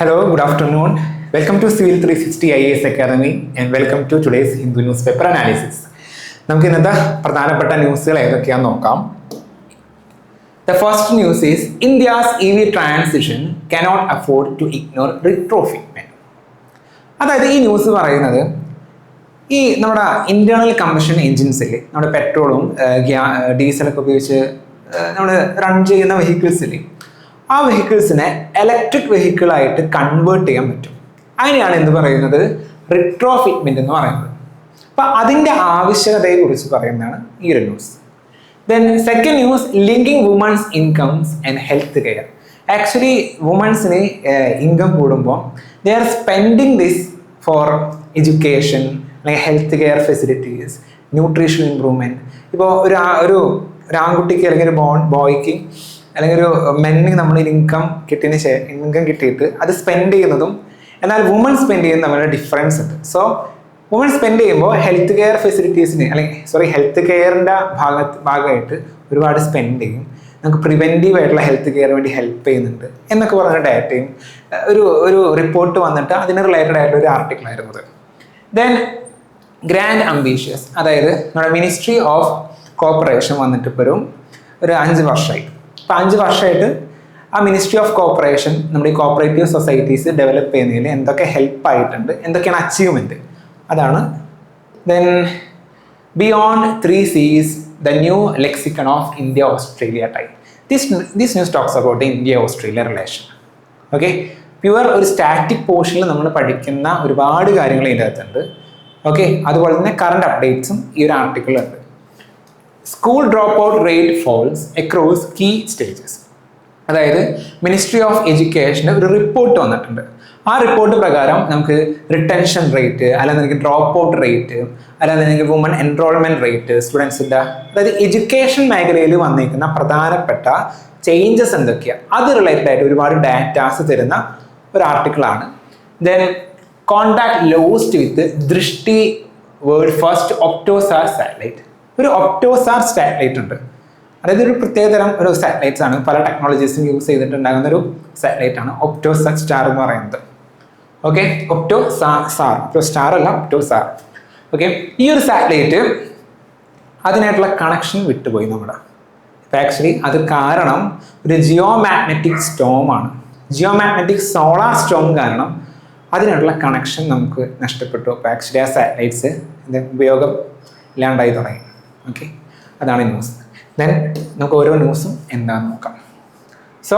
Hello, good afternoon. Welcome to Civil 360 IAS Academy and welcome to today's Hindu newspaper analysis. നമുക്ക് ഇന്നത്തെ പ്രധാനപ്പെട്ട ന്യൂസുകൾ ഏതൊക്കെയാണെന്ന് നോക്കാം. The first news is India's EV transition cannot afford to ignore retrofitment. അതായത് ഈ news പറയുന്നത് ഈ നമ്മുടെ ഇന്റേണൽ കമ്പഷൻ എൻജിൻസിൽ നമ്മുടെ പെട്രോളും ഡീസലൊക്കെ ഉപയോഗിച്ച് നമ്മൾ റൺ ചെയ്യുന്ന വെഹിക്കിൾസിൽ ആ വെഹിക്കിൾസിനെ ഇലക്ട്രിക് വെഹിക്കിളായിട്ട് കൺവേർട്ട് ചെയ്യാൻ പറ്റും. അതിനെയാണ് എന്ത് പറയുന്നത്, റിട്രോഫിറ്റ്മെന്റ് എന്ന് പറയുന്നത്. അപ്പം അതിൻ്റെ ആവശ്യകതയെക്കുറിച്ച് പറയുന്നതാണ് ഈ ഒരു news. Then second news, linking women's incomes and health care. Actually വുമൺസിന് ഇൻകം കൂടുമ്പോൾ they are spending this for education അല്ലെങ്കിൽ health care facilities, nutrition improvement. ഇപ്പോൾ ഒരു ആൺകുട്ടിക്ക് അല്ലെങ്കിൽ ഒരു ബോയ്ക്ക് അല്ലെങ്കിൽ ഒരു മെന്നിന് നമ്മൾ ഇൻകം കിട്ടിയിട്ട് അത് സ്പെൻഡ് ചെയ്യുന്നതും എന്നാൽ വുമൺ സ്പെൻഡ് ചെയ്യുന്ന തമ്മിലുള്ള ഡിഫറൻസ് ഉണ്ട്. സോ വുമൺ സ്പെൻഡ് ചെയ്യുമ്പോൾ ഹെൽത്ത് കെയർ ഫെസിലിറ്റീസിന് ഹെൽത്ത് കെയറിൻ്റെ ഭാഗമായിട്ട് ഒരുപാട് സ്പെൻഡ് ചെയ്യും. നമുക്ക് പ്രിവെൻറ്റീവ് ആയിട്ടുള്ള ഹെൽത്ത് കെയറിന് വേണ്ടി ഹെൽപ്പ് ചെയ്യുന്നുണ്ട് എന്നൊക്കെ പറഞ്ഞ ഡാറ്റയും ഒരു റിപ്പോർട്ട് വന്നിട്ട് അതിന് റിലേറ്റഡ് ആയിട്ടുള്ള ഒരു ആർട്ടിക്കിൾ ആയിരുന്നു അത്. ദെൻ ഗ്രാൻഡ് അംബീഷ്യസ്, അതായത് നമ്മുടെ മിനിസ്ട്രി ഓഫ് കോർപ്പറേഷൻ വന്നിട്ട് ഇപ്പോൾ ഒരു 5 വർഷമായി. ഇപ്പം 5 വർഷമായിട്ട് ആ മിനിസ്ട്രി ഓഫ് കോർപ്പറേഷൻ നമ്മുടെ ഈ കോപ്പറേറ്റീവ് സൊസൈറ്റീസ് ഡെവലപ്പ് ചെയ്യുന്നതിൽ എന്തൊക്കെ ഹെൽപ്പ് ആയിട്ടുണ്ട്, എന്തൊക്കെയാണ് അച്ചീവ്മെൻറ്റ്, അതാണ്. Then beyond 3 Cs, the new lexicon of India Australia type. This news talks about the India Australia relation. Okay, pure ഒരു സ്റ്റാറ്റിക് പോർഷനിൽ നമ്മൾ പഠിക്കുന്ന ഒരുപാട് കാര്യങ്ങൾ ഇതിൻ്റെ അകത്തുണ്ട്. ഓക്കെ, അതുപോലെ തന്നെ കറണ്ട് അപ്ഡേറ്റ്സും ഈ ഒരു ആർട്ടിക്കിളുണ്ട്. School drop out rate falls across key stages. അതായത് മിനിസ്ട്രി ഓഫ് എഡ്യൂക്കേഷന് ഒരു റിപ്പോർട്ട് വന്നിട്ടുണ്ട്. ആ റിപ്പോർട്ട് പ്രകാരം നമുക്ക് റിട്ടൻഷൻ റേറ്റ്, അല്ലാന്നുണ്ടെങ്കിൽ ഡ്രോപ്പ് ഔട്ട് റേറ്റ്, അല്ലാന്നുണ്ടെങ്കിൽ വുമൺ എൻറോൾമെൻറ്റ് റേറ്റ്, സ്റ്റുഡൻസിൻ്റെ, അതായത് എഡ്യൂക്കേഷൻ മേഖലയിൽ വന്നിരിക്കുന്ന പ്രധാനപ്പെട്ട ചേഞ്ചസ് എന്തൊക്കെയാണ് അത് റിലേറ്റഡ് ആയിട്ട് ഒരുപാട് ഡാറ്റാസ് തരുന്ന ഒരു ആർട്ടിക്കിളാണ്. ദെൻ കോണ്ടാക്ട് ലോസ്റ്റ് വിത്ത് ദൃഷ്ടി വേൾഡ് ഫസ്റ്റ് ഒപ്റ്റോസാർ സാറ്റലൈറ്റ്. ഒരു ഒപ്റ്റോസാർ സാറ്റലൈറ്റ് ഉണ്ട്, അതായത് ഒരു പ്രത്യേകതരം ഒരു സാറ്റലൈറ്റ്സ് ആണ്, പല ടെക്നോളജീസും യൂസ് ചെയ്തിട്ടുണ്ടാകുന്ന ഒരു സാറ്റലൈറ്റ് ആണ് ഒപ്റ്റോസാർ സ്റ്റാർ എന്ന് പറയുന്നത്. ഓക്കെ, സ്റ്റാർ അല്ല, ഒപ്റ്റോസാർ. ഓക്കെ, ഈ ഒരു സാറ്റലൈറ്റ് അതിനായിട്ടുള്ള കണക്ഷൻ വിട്ടുപോയി നമ്മുടെ. ഇപ്പം ആക്ച്വലി അത് കാരണം ഒരു ജിയോമാഗ്നറ്റിക് സ്റ്റോം ആണ്. ജിയോമാഗ്നറ്റിക് സോളാർ സ്റ്റോം കാരണം അതിനായിട്ടുള്ള കണക്ഷൻ നമുക്ക് നഷ്ടപ്പെട്ടു. അപ്പോൾ ആക്ച്വലി ആ സാറ്റലൈറ്റ്സ് ഉപയോഗം ഇല്ലാണ്ടായി തുടങ്ങി. ഓക്കെ, അതാണ് ന്യൂസ്. ദെൻ നമുക്ക് ഓരോ ന്യൂസും എന്താണെന്ന് നോക്കാം. So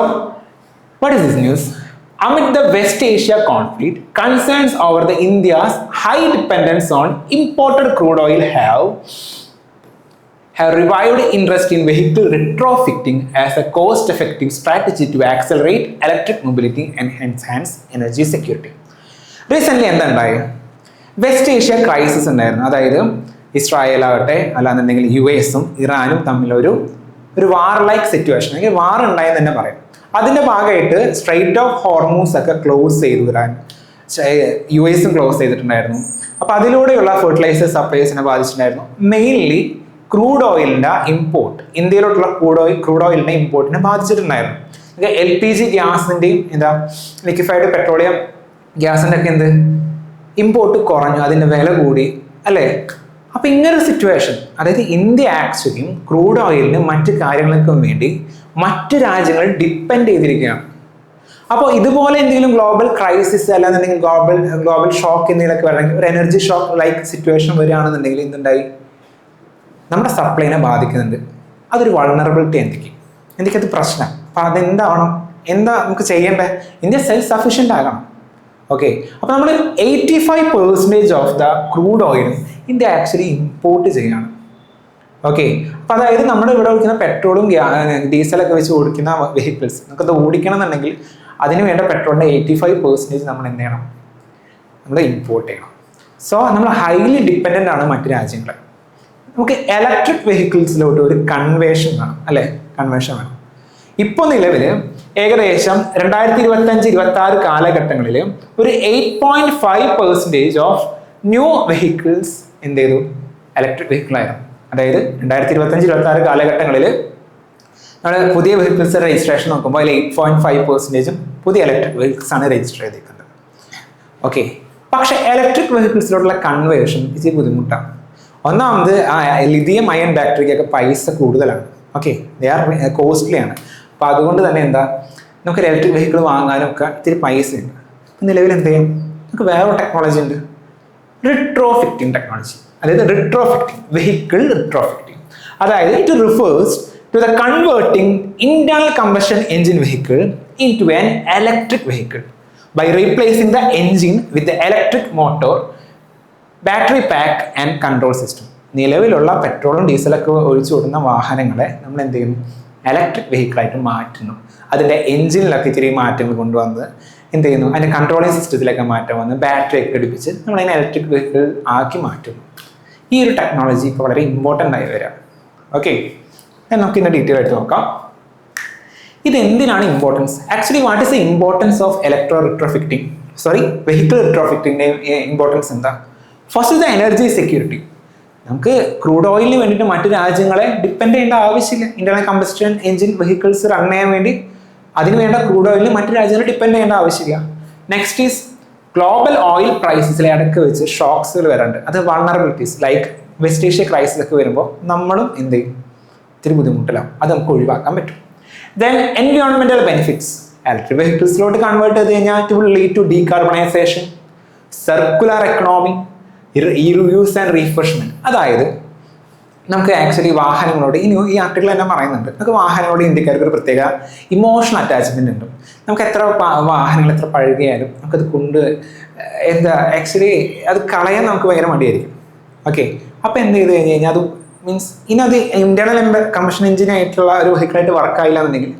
what is this news? Amid the West Asia conflict, concerns over the India's high dependence on imported crude oil have revived interest in vehicle retrofitting as a cost-effective strategy to accelerate electric mobility and enhance energy security. Recently എന്തുണ്ടായി? West Asia crisis ഉണ്ടായിരുന്നു. അതായത് Israel ആകട്ടെ അല്ലാന്നുണ്ടെങ്കിൽ US-ഉം ഇറാനും തമ്മിലൊരു വാർ like situation, അല്ലെങ്കിൽ വാർ ഉണ്ടായെന്ന് തന്നെ പറയാം. അതിൻ്റെ ഭാഗമായിട്ട് സ്ട്രൈറ്റ് ഓഫ് ഹോർമൂസ് ഒക്കെ ക്ലോസ് ചെയ്തു ഇറാൻ, US-ഉം ക്ലോസ് ചെയ്തിട്ടുണ്ടായിരുന്നു. അപ്പോൾ അതിലൂടെയുള്ള ഫെർട്ടിലൈസർ സപ്ലൈസിനെ ബാധിച്ചിട്ടുണ്ടായിരുന്നു. മെയിൻലി ക്രൂഡ് ഓയിലിൻ്റെ ഇമ്പോർട്ട്, ഇന്ത്യയിലോട്ടുള്ള ക്രൂഡ് ഓയിലിൻ്റെ ഇമ്പോർട്ടിനെ ബാധിച്ചിട്ടുണ്ടായിരുന്നു. LPG ഗ്യാസിൻ്റെയും ലിക്വിഫൈഡ് പെട്രോളിയം ഗ്യാസിൻ്റെ ഒക്കെ ഇമ്പോർട്ട് കുറഞ്ഞു, അതിൻ്റെ വില കൂടി അല്ലേ. അപ്പോൾ ഇങ്ങനൊരു സിറ്റുവേഷൻ, അതായത് ഇന്ത്യ ആക്ച്വലി ക്രൂഡ് ഓയിലിന് മറ്റു കാര്യങ്ങൾക്കും വേണ്ടി മറ്റു രാജ്യങ്ങൾ ഡിപ്പെൻഡ് ചെയ്തിരിക്കുകയാണ്. അപ്പോൾ ഇതുപോലെ എന്തെങ്കിലും ഗ്ലോബൽ ക്രൈസിസ് അല്ലാന്നുണ്ടെങ്കിൽ ഗ്ലോബൽ ഷോക്ക് എന്തെങ്കിലുമൊക്കെ വരണമെങ്കിൽ, ഒരു എനർജി ഷോക്ക് ലൈക്ക് സിറ്റുവേഷൻ വരികയാണെന്നുണ്ടെങ്കിൽ എന്തുണ്ടായി, നമ്മുടെ സപ്ലൈനെ ബാധിക്കുന്നുണ്ട്. അതൊരു വൾണറബിലിറ്റി ഇന്ത്യക്കത് പ്രശ്നം. അപ്പോൾ എന്താ നമുക്ക് ചെയ്യേണ്ടത്? ഇന്ത്യ സെൽഫ് സഫീഷ്യൻ്റ് ആകണം. ഓക്കെ, അപ്പോൾ നമ്മൾ 85% ഓഫ് ദ ക്രൂഡ് ഓയിലും ഇന്ത്യ ആക്ച്വലി ഇമ്പോർട്ട് ചെയ്യുകയാണ്. ഓക്കെ, അപ്പോൾ അതായത് നമ്മുടെ ഇവിടെ ഓടിക്കുന്ന പെട്രോളും ഡീസലൊക്കെ വെച്ച് ഓടിക്കുന്ന വെഹിക്കിൾസ് നമുക്കത് ഓടിക്കണം എന്നുണ്ടെങ്കിൽ അതിന് വേണ്ട പെട്രോളിൻ്റെ 85% നമ്മൾ എന്ത് ചെയ്യണം, നമ്മൾ ഇമ്പോർട്ട് ചെയ്യണം. സോ നമ്മൾ ഹൈലി ഡിപ്പെൻഡൻ്റ് ആണ് മറ്റു രാജ്യങ്ങൾ. നമുക്ക് ഇലക്ട്രിക് വെഹിക്കിൾസിലോട്ട് ഒരു കൺവേർഷൻ വേണം അല്ലേ, കൺവേർഷൻ വേണം. ഇപ്പോൾ നിലവിൽ ഏകദേശം 2025-26 കാലഘട്ടങ്ങളിൽ ഒരു 8.5% ഓഫ് ന്യൂ വെഹിക്കിൾസ് എന്ത് ചെയ്തു, ഇലക്ട്രിക് വെഹിക്കിളായിരുന്നു. അതായത് 2025-26 കാലഘട്ടങ്ങളിൽ നമ്മൾ പുതിയ വെഹിക്കിൾസ് രജിസ്ട്രേഷൻ നോക്കുമ്പോൾ അതിൽ 8.5% പുതിയ ഇലക്ട്രിക് വെഹിക്കിൾസ് ആണ് രജിസ്റ്റർ ചെയ്തിരിക്കുന്നത്. ഓക്കെ, പക്ഷെ ഇലക്ട്രിക് വെഹിക്കിൾസിലോട്ടുള്ള കൺവേർഷൻ ഇച്ചിരി ബുദ്ധിമുട്ടാണ്. ഒന്നാമത് ലിഥിയം അയൺ ബാറ്ററിക്കൊക്കെ പൈസ കൂടുതലാണ്. ഓക്കെ, ദേ ആർ കോസ്റ്റ്ലി ആണ്. അപ്പോൾ അതുകൊണ്ട് തന്നെ എന്താ, നമുക്ക് ഇലക്ട്രിക് വെഹിക്കിൾ വാങ്ങാനും ഒക്കെ ഇത്തിരി പൈസ ഉണ്ട്. നിലവിൽ എന്ത് ചെയ്യും, നമുക്ക് വേറൊരു ടെക്നോളജി ഉണ്ട്, റിട്രോഫിറ്റിംഗ് ടെക്നോളജി. അതായത് റിട്രോഫിറ്റിംഗ്, വെഹിക്കിൾ റിട്രോഫിറ്റിംഗ്. അതായത് it refers to the converting internal combustion engine vehicle into an electric vehicle by replacing the engine with the electric motor, battery pack and control system. നിലവിലുള്ള പെട്രോളും ഡീസലൊക്കെ ഒഴിച്ചു വിടുന്ന വാഹനങ്ങളെ നമ്മൾ എന്ത് ചെയ്യുന്നു, ഇലക്ട്രിക് വെഹിക്കിളായിട്ട് മാറ്റുന്നു. അതിൻ്റെ എഞ്ചിനിലൊക്കെ ഇച്ചിരി മാറ്റങ്ങൾ കൊണ്ടുവന്ന് എന്ത് ചെയ്യുന്നു, അതിൻ്റെ കൺട്രോളിങ് സിസ്റ്റത്തിലൊക്കെ മാറ്റം വന്ന് ബാറ്ററി ഒക്കെ ഘടിപ്പിച്ച് നമ്മളതിനെ ഇലക്ട്രിക് വെഹിക്കിൾ ആക്കി മാറ്റുന്നു. ഈ ഒരു ടെക്നോളജി ഇപ്പോൾ വളരെ ഇമ്പോർട്ടൻ്റ് ആയി വരാം. ഓക്കെ, നമുക്ക് ഇതിൻ്റെ ഡീറ്റെയിൽ ആയിട്ട് നോക്കാം. ഇത് എന്തിനാണ് importance? Actually what is the importance of vehicle റിട്രോഫിറ്റിംഗിന്റെ ഇമ്പോർട്ടൻസ് എന്താ? First the energy security. നമുക്ക് ക്രൂഡ് ഓയിലിന് വേണ്ടിയിട്ട് മറ്റു രാജ്യങ്ങളെ ഡിപ്പെൻഡ് ചെയ്യേണ്ട ആവശ്യമില്ല. Internal combustion engine vehicles run ചെയ്യാൻ വേണ്ടി അതിന് വേണ്ട ക്രൂഡ് ഓയിലിന് മറ്റു രാജ്യങ്ങളെ ഡിപ്പെൻഡ് ചെയ്യേണ്ട ആവശ്യമില്ല. നെക്സ്റ്റ് ഈസ് ഗ്ലോബൽ ഓയിൽ പ്രൈസസിലെ ഇടയ്ക്ക് വെച്ച് ഷോക്സുകൾ വരാറുണ്ട്. അത് vulnerabilities like west Asia crisis ഒക്കെ വരുമ്പോൾ നമ്മളും എന്ത് ചെയ്യും, ഇത്തിരി ബുദ്ധിമുട്ടിലാവും. അത് നമുക്ക് ഒഴിവാക്കാൻ പറ്റും. Then environmental benefits. Electric vehicles convert to lead to decarbonization, circular economy, reuse and refreshment. അതായത് നമുക്ക് ആക്ച്വലി വാഹനങ്ങളോട് ഈ ആർട്ടിക്കിൾ തന്നെ പറയുന്നുണ്ട്, നമുക്ക് വാഹനങ്ങളോട് ഇന്ത്യക്കാർക്ക് ഒരു പ്രത്യേക ഇമോഷണൽ അറ്റാച്ച്മെന്റ് ഉണ്ട്. നമുക്ക് എത്ര വാഹനങ്ങൾ എത്ര പഴകിയാലും നമുക്കത് ആക്ച്വലി അത് കളയാൻ നമുക്ക് ഭയങ്കര മടിയായിരിക്കും. ഓക്കെ, അപ്പോൾ എന്ത് ചെയ്ത് കഴിഞ്ഞ് കഴിഞ്ഞാൽ അത് മീൻസ് ഇനത് ഇന്റേണൽ കമ്പഷൻ എഞ്ചിനായിട്ടുള്ള ഒരു വെഹിക്കിളായിട്ട് വർക്കായില്ല എന്നുണ്ടെങ്കിൽ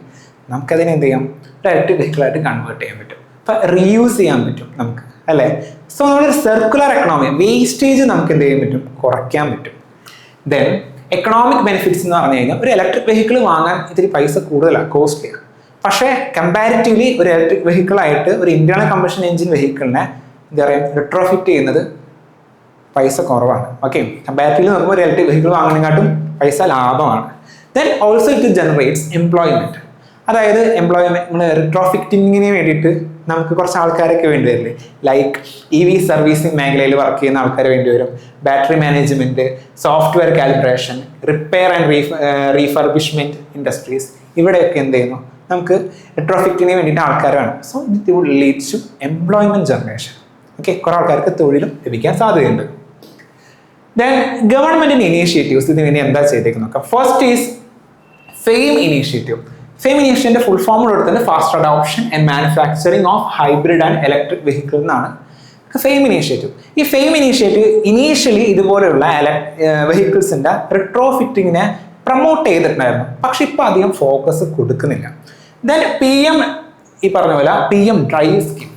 നമുക്കതിനെ എന്ത് ചെയ്യാം, ഒരു ഇലക്ട്രിക് വെഹിക്കിളായിട്ട് കൺവേർട്ട് ചെയ്യാൻ പറ്റും. അപ്പം റീയൂസ് ചെയ്യാൻ പറ്റും നമുക്ക്, അല്ലേ? സോ നമ്മളൊരു സർക്കുലർ എക്കണോമി, വേസ്റ്റേജ് നമുക്ക് എന്ത് ചെയ്യാൻ പറ്റും, കുറയ്ക്കാൻ പറ്റും. ദെൻ എക്കണോമിക് ബെനിഫിറ്റ്സ് എന്ന് പറഞ്ഞു കഴിഞ്ഞാൽ ഒരു ഇലക്ട്രിക് വെഹിക്കിൾ വാങ്ങാൻ ഇത്തിരി പൈസ കൂടുതലാണ്, കോസ്റ്റ്ലിയാണ്. പക്ഷേ കമ്പാരിറ്റീവ്ലി ഒരു ഇലക്ട്രിക് വെഹിക്കിളായിട്ട് ഒരു ഇന്റേണൽ കമ്പഷൻ എഞ്ചിൻ വെഹിക്കിളിനെ എന്താ പറയുക, റിട്രോഫിറ്റ് ചെയ്യുന്നത് പൈസ കുറവാണ്. ഓക്കെ, കമ്പാരിറ്റീവ്ലി നോക്കുമ്പോൾ ഒരു ഇലക്ട്രിക് വെഹിക്കിൾ വാങ്ങുന്നതിനെക്കാട്ടും പൈസ ലാഭമാണ്. Then also it generates employment. അതായത് എംപ്ലോയ്മെന്റ്, നമ്മൾ റിട്രോഫിറ്റിങ്ങിന് വേണ്ടിയിട്ട് നമുക്ക് കുറച്ച് ആൾക്കാരൊക്കെ വേണ്ടി വരില്ലേ, ലൈക്ക് EV സർവീസിങ് മേഖലയിൽ വർക്ക് ചെയ്യുന്ന ആൾക്കാർ വേണ്ടി വരും, battery management, software calibration, repair and refurbishment industries, ഇവിടെയൊക്കെ എന്ത് ചെയ്യുന്നു, നമുക്ക് റിട്രോഫിറ്റിങ്ങിന് വേണ്ടിയിട്ട് ആൾക്കാർ വേണം. So it would lead to employment generation. Okay, കുറേ ആൾക്കാർക്ക് തൊഴിലും ലഭിക്കാൻ സാധ്യതയുണ്ട്. ദെൻ ഗവൺമെന്റിന്റെ ഇനീഷ്യേറ്റീവ്സ് ഇതിന് വേണ്ടി എന്താ ചെയ്തേക്കുന്നത് നോക്കാം. First is FAME initiative. FAME ഇനീഷ്യേറ്റീവിന്റെ ഫുൾ ഫോം കൊടുത്തത് fast adoption and manufacturing of hybrid and electric vehicle എന്നാണ് ഫെയിം ഇനീഷ്യേറ്റീവ്. ഈ ഫെയിം ഇനീഷ്യേറ്റീവ് ഇനീഷ്യലി ഇതുപോലെയുള്ള വെഹിക്കിൾസിന്റെ റിട്രോഫിറ്റിങ്ങിനെ പ്രൊമോട്ട് ചെയ്തിട്ടുണ്ടായിരുന്നു, പക്ഷെ ഇപ്പൊ അധികം ഫോക്കസ് കൊടുക്കുന്നില്ല. ദെൻ PM, ഈ പറഞ്ഞ പോലെ PM ഡ്രൈവ് സ്കീം,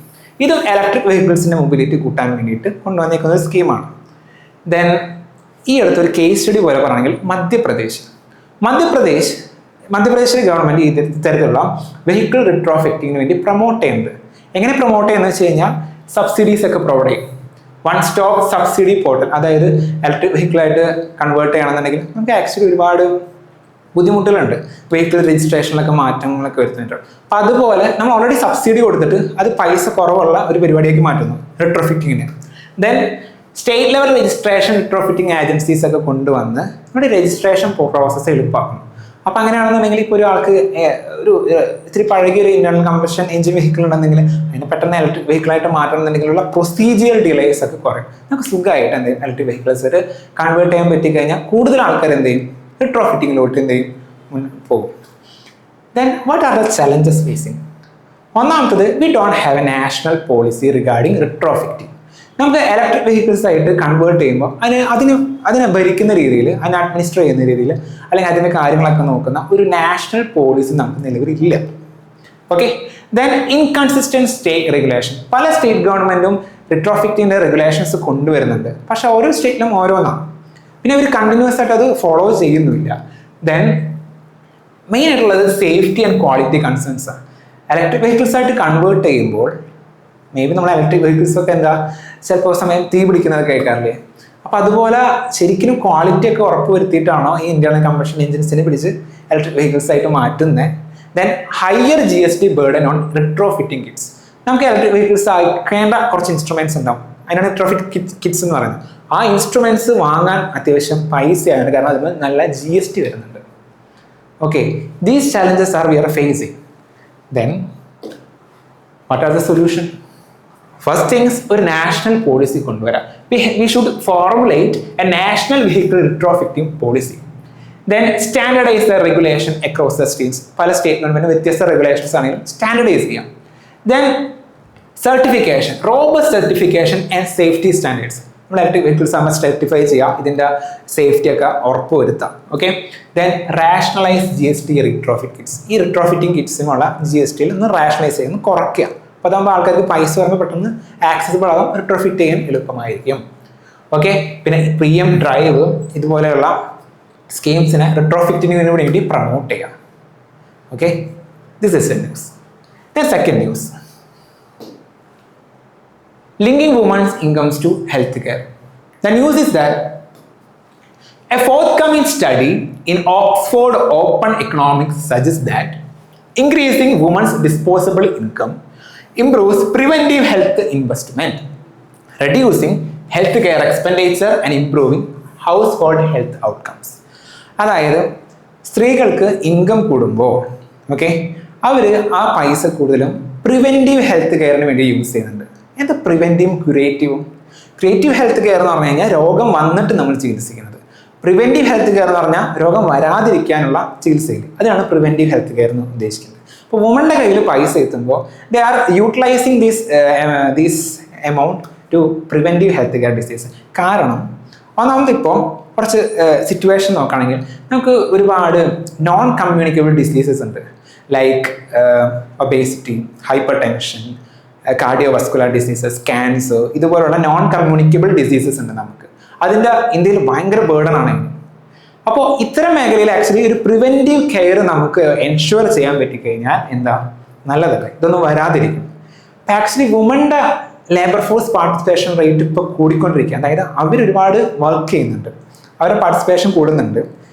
ഇതും ഇലക്ട്രിക് വെഹിക്കിൾസിന്റെ മൊബിലിറ്റി കൂട്ടാൻ വേണ്ടിയിട്ട് കൊണ്ടുവന്നിരിക്കുന്ന ഒരു സ്കീമാണ്. ദെൻ ഈ അടുത്തൊരു കേസ് സ്റ്റഡി പോലെ പറയുകയാണെങ്കിൽ മധ്യപ്രദേശിലെ ഗവൺമെന്റ് ഇത്തരത്തിലുള്ള വെഹിക്കിൾ റിട്രോഫിറ്റിങ്ങിന് വേണ്ടി പ്രൊമോട്ട് ചെയ്യുന്നത്. എങ്ങനെ പ്രൊമോട്ട് ചെയ്യുന്നത് വെച്ച് കഴിഞ്ഞാൽ സബ്സിഡീസ് ഒക്കെ പ്രൊവൈഡ് ചെയ്യും. വൺ സ്റ്റോപ്പ് സബ്സിഡി പോർട്ടൽ, അതായത് ഇലക്ട്രിക് വെഹിക്കിളായിട്ട് കൺവേർട്ട് ചെയ്യണമെന്നുണ്ടെങ്കിൽ നമുക്ക് ആക്ച്വലി ഒരുപാട് ബുദ്ധിമുട്ടുകളുണ്ട്, വെഹിക്കിൾ രജിസ്ട്രേഷനിലൊക്കെ മാറ്റങ്ങളൊക്കെ വരുത്തുന്നുണ്ട്. അപ്പം അതുപോലെ നമ്മൾ ഓൾറെഡി സബ്സിഡി കൊടുത്തിട്ട് അത് പൈസ കുറവുള്ള ഒരു പരിപാടിയാക്കി മാറ്റുന്നു റിട്രോഫിറ്റിങ്ങിന്. Then state level registration retrofitting agencies ഒക്കെ കൊണ്ടുവന്ന് നമ്മുടെ രജിസ്ട്രേഷൻ പ്രോസസ്സ് എളുപ്പമാക്കുന്നു. അപ്പം അങ്ങനെയാണെന്നുണ്ടെങ്കിൽ ഇപ്പോൾ ഒരാൾക്ക് ഒരു ഇത്തിരി പഴകിയൊരു ഇന്റേണൽ കമ്പഷൻ എഞ്ചിൻ വെഹിക്കിൾ ഉണ്ടെന്നെങ്കിൽ അതിനെ പെട്ടെന്ന് ഇലക്ട്രിക് വെഹിക്കിളായിട്ട് മാറ്റണമെന്നുണ്ടെങ്കിലുള്ള പ്രൊസീജിയർ ഡിലേസ് ഒക്കെ കുറയും. നമുക്ക് സുഖമായിട്ട് എന്ത് ചെയ്യും, ഇലക്ട്രിക് വെഹിക്കിൾസ് ഒരു കൺവേർട്ട് ചെയ്യാൻ പറ്റിക്കഴിഞ്ഞാൽ കൂടുതൽ ആൾക്കാർ എന്ത് ചെയ്യും, റിട്രോഫിറ്റിങ്ങിലോട്ട് എന്ത് ചെയ്യും, പോകും. Then what are the challenges facing? ഒന്നാമത്തത്, we don't have a national policy regarding retrofitting. നമുക്ക് ഇലക്ട്രിക് വെഹിക്കിൾസ് ആയിട്ട് കൺവേർട്ട് ചെയ്യുമ്പോൾ അതിനെ ഭരിക്കുന്ന രീതിയിൽ, അതിനെ അഡ്മിനിസ്റ്റർ ചെയ്യുന്ന രീതിയിൽ, അല്ലെങ്കിൽ അതിൻ്റെ കാര്യങ്ങളൊക്കെ നോക്കുന്ന ഒരു നാഷണൽ പോളിസി നമുക്ക് നിലവിലില്ല. Okay, then inconsistent state regulation. പല സ്റ്റേറ്റ് ഗവൺമെന്റും റിട്രോഫിറ്റിന്റെ റെഗുലേഷൻസ് കൊണ്ടുവരുന്നുണ്ട്, പക്ഷെ ഓരോ സ്റ്റേറ്റിലും ഓരോന്നാണ്. പിന്നെ അവർ കണ്ടിന്യൂസ് ആയിട്ട് അത് ഫോളോ ചെയ്യുന്നില്ല. ദെൻ മെയിൻ ആയിട്ടുള്ളത് സേഫ്റ്റി ആൻഡ് ക്വാളിറ്റി കൺസേൺസ് ആണ്. ഇലക്ട്രിക് വെഹിക്കിൾസ് ആയിട്ട് കൺവേർട്ട് ചെയ്യുമ്പോൾ മേ ബി നമ്മൾ ഇലക്ട്രിക് വെഹിക്കിൾസ് ഒക്കെ എന്താ ചിലപ്പോൾ സമയം തീ പിടിക്കുന്നതൊക്കെ കേൾക്കാറില്ലേ. അപ്പോൾ അതുപോലെ ശരിക്കും ക്വാളിറ്റി ഒക്കെ ഉറപ്പ് വരുത്തിയിട്ടാണോ ഈ ഇന്റേണൽ കമ്പഷൻ എഞ്ചിൻസിനെ പിടിച്ച് ഇലക്ട്രിക് വെഹിക്കിൾസ് ആയിട്ട് മാറ്റുന്നത്. Then higher GST burden on retrofitting kits. നമുക്ക് ഇലക്ട്രിക് വെഹിക്കിൾസ് അയക്കേണ്ട കുറച്ച് ഇൻസ്ട്രുമെന്റ്സ് ഉണ്ടാവും, അതിനാണ് റിട്രോഫിറ്റ് കിറ്റ്സ് എന്ന് പറയുന്നത്. ആ ഇൻസ്ട്രുമെന്റ്സ് വാങ്ങാൻ അത്യാവശ്യം പൈസയാണ്, കാരണം അതിന് നല്ല GST വരുന്നുണ്ട്. Okay, these challenges are we are facing. Then what are the solution? First things, ഒരു നാഷണൽ പോളിസി കൊണ്ടുവരാം. We should formulate a national vehicle retrofitting policy. Then standardize the regulation across the states. പല state ഗവൺമെന്റിന് വ്യത്യസ്ത regulations ആണെങ്കിലും standardize ചെയ്യാം. Then certification, robust certification and safety standards. നമ്മൾ electric vehicles ആകുമ്പോൾ certify ചെയ്യുക, ഇതിൻ്റെ സേഫ്റ്റി ഒക്കെ ഉറപ്പ് വരുത്താം. Okay, then rationalize GST retrofit kits. ഈ റിട്രോഫിറ്റിംഗ് കിറ്റ്സിനുള്ള GSTയിൽ ഒന്ന് റാഷണലൈസ് ചെയ്യുന്ന കുറയ്ക്കുക. അപ്പോൾ അതാകുമ്പോൾ ആൾക്കാർക്ക് പൈസ വരുമ്പോൾ പെട്ടെന്ന് ആക്സസിബിൾ ആകും, റിട്രോഫിറ്റ് ചെയ്യാൻ എളുപ്പമായിരിക്കും. ഓക്കെ, പിന്നെ PM ഡ്രൈവ് ഇതുപോലെയുള്ള സ്കീംസിനെ റിട്രോഫിറ്റിങ്ങിന് വേണ്ടി പ്രൊമോട്ട് ചെയ്യാം. Okay, this is A news. Then second news, linking women's incomes to healthcare. The news is that a forthcoming study in Oxford Open Economics suggests that increasing women's disposable income improves preventive health investment, reducing healthcare expenditure and improving household health outcomes. അതായത് സ്ത്രീകൾക്ക് income കൂടുമ്പോൾ അവർ ആ പൈസ കൂടുതലും preventive health കെയറിന് വേണ്ടി use ചെയ്യുന്നുണ്ട്. എന്താ പ്രിവെൻറ്റീവും ക്രിയേറ്റീവും? Creative health care എന്ന് പറഞ്ഞു കഴിഞ്ഞാൽ രോഗം വന്നിട്ട് നമ്മൾ ചികിത്സിക്കുന്നത്. പ്രിവെൻറ്റീവ് ഹെൽത്ത് കെയർ എന്ന് പറഞ്ഞാൽ രോഗം വരാതിരിക്കാനുള്ള ചികിത്സയിൽ, അതിനാണ് പ്രിവെൻറ്റീവ് ഹെൽത്ത് കെയർ എന്ന് ഉദ്ദേശിക്കുന്നത്. അപ്പോൾ വുമൻ്റെ കയ്യിൽ പൈസ എത്തുമ്പോൾ they are utilizing these amount to preventive health care disease. കാരണം ഒന്നാമത് ഇപ്പോൾ കുറച്ച് സിറ്റുവേഷൻ നോക്കുകയാണെങ്കിൽ നമുക്ക് ഒരുപാട് നോൺ കമ്മ്യൂണിക്കബിൾ ഡിസീസസ് ഉണ്ട്, like obesity, hyper tension, cardiovascular diseases, cancer, ഇതുപോലുള്ള നോൺ കമ്മ്യൂണിക്കബിൾ ഡിസീസസ് ഉണ്ട് നമുക്ക്. അതിൻ്റെ ഇന്ത്യയിൽ ഭയങ്കര ബേർഡൻ ആണ്. അപ്പോൾ ഇത്തരം മേഖലയിൽ ആക്ച്വലി ഒരു പ്രിവെൻറ്റീവ് കെയർ നമുക്ക് എൻഷുവർ ചെയ്യാൻ പറ്റിക്കഴിഞ്ഞാൽ എന്താ നല്ലതല്ലേ, ഇതൊന്നും വരാതിരിക്കും. ആക്ച്വലി വുമൻ്റെ ലേബർ ഫോഴ്സ് പാർട്ടിസിപ്പേഷൻ റേറ്റ് ഇപ്പോൾ കൂടിക്കൊണ്ടിരിക്കുക. അതായത് അവരൊരുപാട് വർക്ക് ചെയ്യുന്നുണ്ട്, അവരുടെ പാർട്ടിസിപ്പേഷൻ കൂടുന്നുണ്ട്,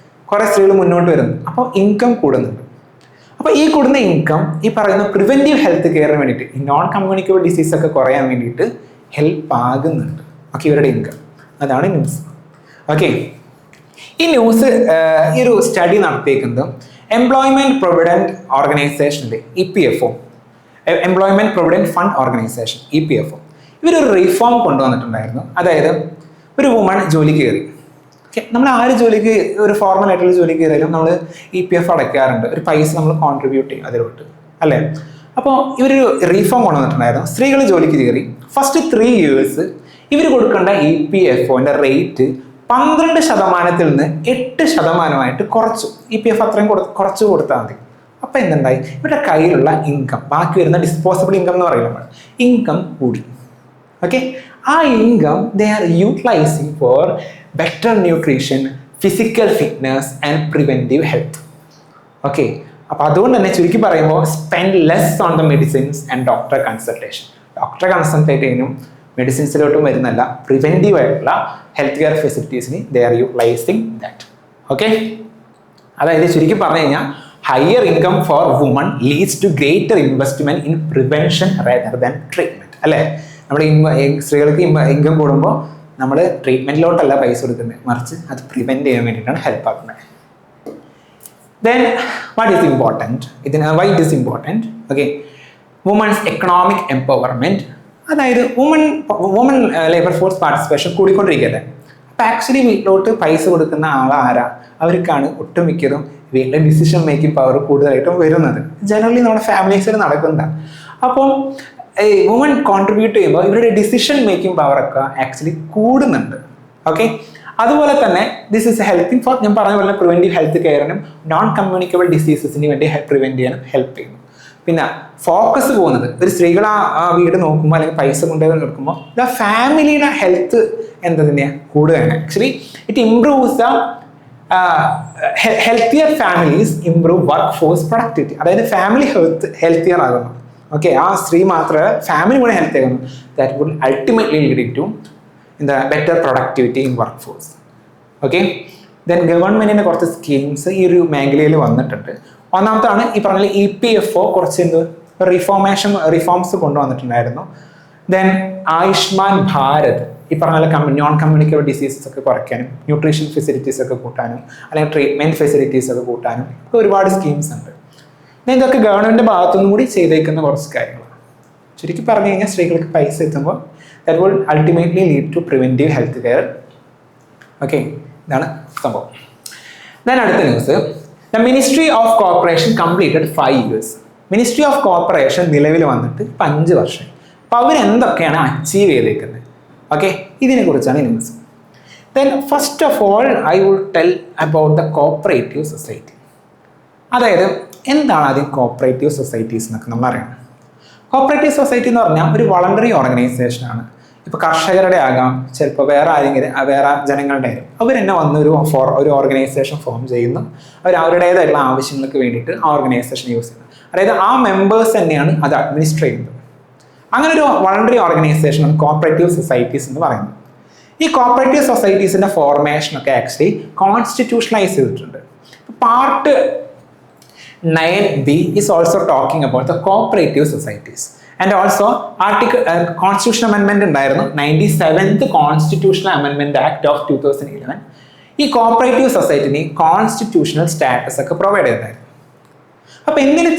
കുറേ സ്ത്രീകൾ മുന്നോട്ട് വരുന്നു, അപ്പോൾ ഇൻകം കൂടുന്നുണ്ട്. അപ്പോൾ ഈ കൂടുന്ന ഇൻകം ഈ പറയുന്ന പ്രിവെൻറ്റീവ് ഹെൽത്ത് കെയറിന് വേണ്ടിയിട്ട്, ഈ നോൺ കമ്മ്യൂണിക്കബിൾ ഡിസീസ് ഒക്കെ കുറയാൻ വേണ്ടിയിട്ട് ഹെൽപ്പ് ആകുന്നുണ്ട്. ഓക്കെ, ഇവരുടെ ഇൻകം. അതാണ് ന്യൂസ്. ഓക്കെ, ഈ ന്യൂസ് ഈ ഒരു സ്റ്റഡി നടത്തിയേക്കുന്നത് എംപ്ലോയ്മെൻറ്റ് പ്രൊവിഡൻറ്റ് ഓർഗനൈസേഷനിലെ EPFO, employment provident fund organisation EPFO, ഇവരൊരു റീഫോം കൊണ്ടുവന്നിട്ടുണ്ടായിരുന്നു. അതായത് ഒരു വുമൺ ജോലിക്ക് കയറി. ഓക്കെ, നമ്മൾ ആര് ജോലിക്ക്, ഒരു ഫോർമൽ ആയിട്ടുള്ള ജോലിക്ക് കയറിയാലും നമ്മൾ EPF അടയ്ക്കാറുണ്ട്, ഒരു പൈസ നമ്മൾ കോൺട്രിബ്യൂട്ട് ചെയ്യും അതിലോട്ട്, അല്ലേ? അപ്പോൾ ഇവരൊരു റീഫോം കൊണ്ടുവന്നിട്ടുണ്ടായിരുന്നു. സ്ത്രീകൾ ജോലിക്ക് കയറി ഫസ്റ്റ് 3 years ഇവർ കൊടുക്കേണ്ട EPFOൻ്റെ റേറ്റ് 12% നിന്ന് 8% കുറച്ചു. EPF അത്രയും കുറച്ച് കൊടുത്താൽ മതി. അപ്പോൾ എന്തുണ്ടായി, ഇവരുടെ കയ്യിലുള്ള ഇൻകം, ബാക്കി വരുന്ന ഡിസ്പോസിബിൾ ഇൻകം എന്ന് പറയുമ്പോൾ ഇൻകം കൂടി. ഓക്കെ, ആ income they are utilizing for better nutrition, physical fitness and preventive health. Okay, അപ്പോൾ അതുകൊണ്ട് തന്നെ ചുരുക്കി പറയുമ്പോൾ spend less on the medicines and doctor consultation. ഡോക്ടറെ കൺസൾട്ടേറ്റ് ചെയ്യാനും മെഡിസിൻസിലോട്ടും വരുന്നല്ല, പ്രിവെൻറ്റീവ് ആയിട്ടുള്ള ഹെൽത്ത് കെയർ ഫെസിലിറ്റീസിന് they are utilizing that. Okay, അതായത് ചുരുക്കി പറഞ്ഞു കഴിഞ്ഞാൽ higher income for woman leads to greater investment in prevention rather than treatment. അല്ലേ, നമ്മുടെ സ്ത്രീകൾക്ക് ഇൻകം കൂടുമ്പോൾ നമ്മൾ ട്രീറ്റ്മെന്റിലോട്ടല്ല പൈസ കൊടുക്കുന്നത്, മറിച്ച് അത് പ്രിവെന്റ് ചെയ്യാൻ വേണ്ടിയിട്ടാണ് ഹെൽപ്പ് ആക്കുന്നത്. Then what is important, why it is important? Okay, women's economic empowerment. അതായത് വുമൺ ലേബർ ഫോഴ്സ് പാർട്ടിസിപ്പേഷൻ കൂടിക്കൊണ്ടിരിക്കുന്നത്. അപ്പോൾ ആക്ച്വലി വീട്ടിലോട്ട് പൈസ കൊടുക്കുന്ന ആളാരാ? അവർക്കാണ് ഒട്ടുമിക്കതും വീട്ടിലെ ഡിസിഷൻ മേക്കിംഗ് പവർ കൂടുതലായിട്ടും വരുന്നത്. ജനറലി നമ്മുടെ ഫാമിലീസിൽ നടക്കുന്നതാണ്. അപ്പം വുമൺ കോൺട്രിബ്യൂട്ട് ചെയ്യുമ്പോൾ ഇവരുടെ ഡിസിഷൻ മേക്കിംഗ് പവറൊക്കെ ആക്ച്വലി കൂടുന്നുണ്ട്. ഓക്കെ, അതുപോലെ തന്നെ ദിസ് ഇസ് ഹെൽപ്പിംഗ് ഫോർ, ഞാൻ പറഞ്ഞ പോലെ പ്രിവെൻറ്റീവ് ഹെൽത്ത് കെയറിനും നോൺ കമ്മ്യൂണിക്കബിൾ ഡിസീസസിന് വേണ്ടി പ്രിവെൻറ്റ് ചെയ്യാനും ഹെൽപ്പ് ചെയ്യുന്നു. പിന്നെ ഫോക്കസ് പോകുന്നത് ഒരു സ്ത്രീകൾ ആ വീട് നോക്കുമ്പോൾ അല്ലെങ്കിൽ പൈസ കൊണ്ടുപോയി നോക്കുമ്പോൾ ദ ഫാമിലിയുടെ ഹെൽത്ത് എന്താ തന്നെയാണ് കൂടുകയാണ്. Actually it improves the healthier families improve work force productivity. അതായത് ഫാമിലി ഹെൽത്തിയർ ആകുന്നു. ഓക്കെ, ആ സ്ത്രീ മാത്രമല്ല ഫാമിലി കൂടെ ഹെൽത്തി ആകുന്നു. That would ultimately lead to എന്താ better productivity in work force. Okay, then ഗവൺമെന്റിന്റെ കുറച്ച് സ്കീംസ് ഈ ഒരു മേഖലയിൽ വന്നിട്ടുണ്ട്. ഒന്നാമത്താണ് ഈ പറഞ്ഞ EPFO കുറച്ച് റിഫോംസ് കൊണ്ടുവന്നിട്ടുണ്ടായിരുന്നു. ദെൻ ആയുഷ്മാൻ ഭാരത് ഈ പറഞ്ഞ നോൺ കമ്മ്യൂണിക്കബിൾ ഡിസീസസ് ഒക്കെ കുറയ്ക്കാനും ന്യൂട്രീഷൻ ഫെസിലിറ്റീസ് ഒക്കെ കൂട്ടാനും അല്ലെങ്കിൽ ട്രീറ്റ്മെന്റ് ഫെസിലിറ്റീസ് ഒക്കെ കൂട്ടാനും ഒക്കെ ഒരുപാട് സ്കീംസ് ഉണ്ട്. ഇതൊക്കെ ഗവൺമെന്റ് ഭാഗത്തുനിന്നും കൂടി ചെയ്തേക്കുന്ന കുറച്ച് കാര്യങ്ങളാണ്. ചുരുക്കി പറഞ്ഞു കഴിഞ്ഞാൽ സ്ത്രീകൾക്ക് പൈസ എത്തുമ്പോൾ that will ultimately lead to preventive health care. Okay, ഇതാണ് സംഭവം. ദെൻ അടുത്ത news, the ministry of corporation completed 5 years. Ministry of corporation നിലവിൽ വന്നിട്ട് 5 വർഷം. അപ്പോൾ അവരെന്തൊക്കെയാണ് അച്ചീവ് ചെയ്തേക്കുന്നത്? ഓക്കെ, ഇതിനെ കുറിച്ചാണ് news. Then first of all I will tell about the cooperative society. അതായത് എന്താണ് ആദ്യം കോപ്പറേറ്റീവ് സൊസൈറ്റീസ് എന്നൊക്കെ നമ്മൾ അറിയണം. കോപ്പറേറ്റീവ് സൊസൈറ്റി എന്ന് പറഞ്ഞാൽ ഒരു വളണ്ടറി ഓർഗനൈസേഷനാണ്. ഇപ്പോൾ കർഷകരുടെ ആകാം, ചിലപ്പോൾ വേറെ ജനങ്ങളുടെ ആയാലും അവർ തന്നെ വന്ന് ഒരു ഓർഗനൈസേഷൻ ഫോം ചെയ്യുന്നു. അവർ അവരുടേതായിട്ടുള്ള ആവശ്യങ്ങൾക്ക് വേണ്ടിയിട്ട് ആ ഓർഗനൈസേഷൻ യൂസ് ചെയ്യുന്നു. അതായത് ആ മെമ്പേഴ്സ് തന്നെയാണ് അത് അഡ്മിനിസ്ട്രേറ്റ് ചെയ്യുന്നത്. അങ്ങനെ ഒരു വളണ്ടറി ഓർഗനൈസേഷനാണ് കോപ്പറേറ്റീവ് സൊസൈറ്റീസ് എന്ന് പറയുന്നത്. ഈ കോപ്പറേറ്റീവ് സൊസൈറ്റീസിന്റെ ഫോർമേഷനൊക്കെ ആക്ച്വലി കോൺസ്റ്റിറ്റ്യൂഷണലൈസ് ചെയ്തിട്ടുണ്ട്. Part 9B is also talking about the cooperative societies. And also Constitutional Amendment ഉണ്ടായിരുന്നു, 97th Constitutional Amendment Act of 2011 ഈ കോപ്പറേറ്റീവ് സൊസൈറ്റിന് കോൺസ്റ്റിറ്റ്യൂഷണൽ സ്റ്റാറ്റസ് ഒക്കെ പ്രൊവൈഡ് ചെയ്തായിരുന്നു. അപ്പോൾ എന്തിന്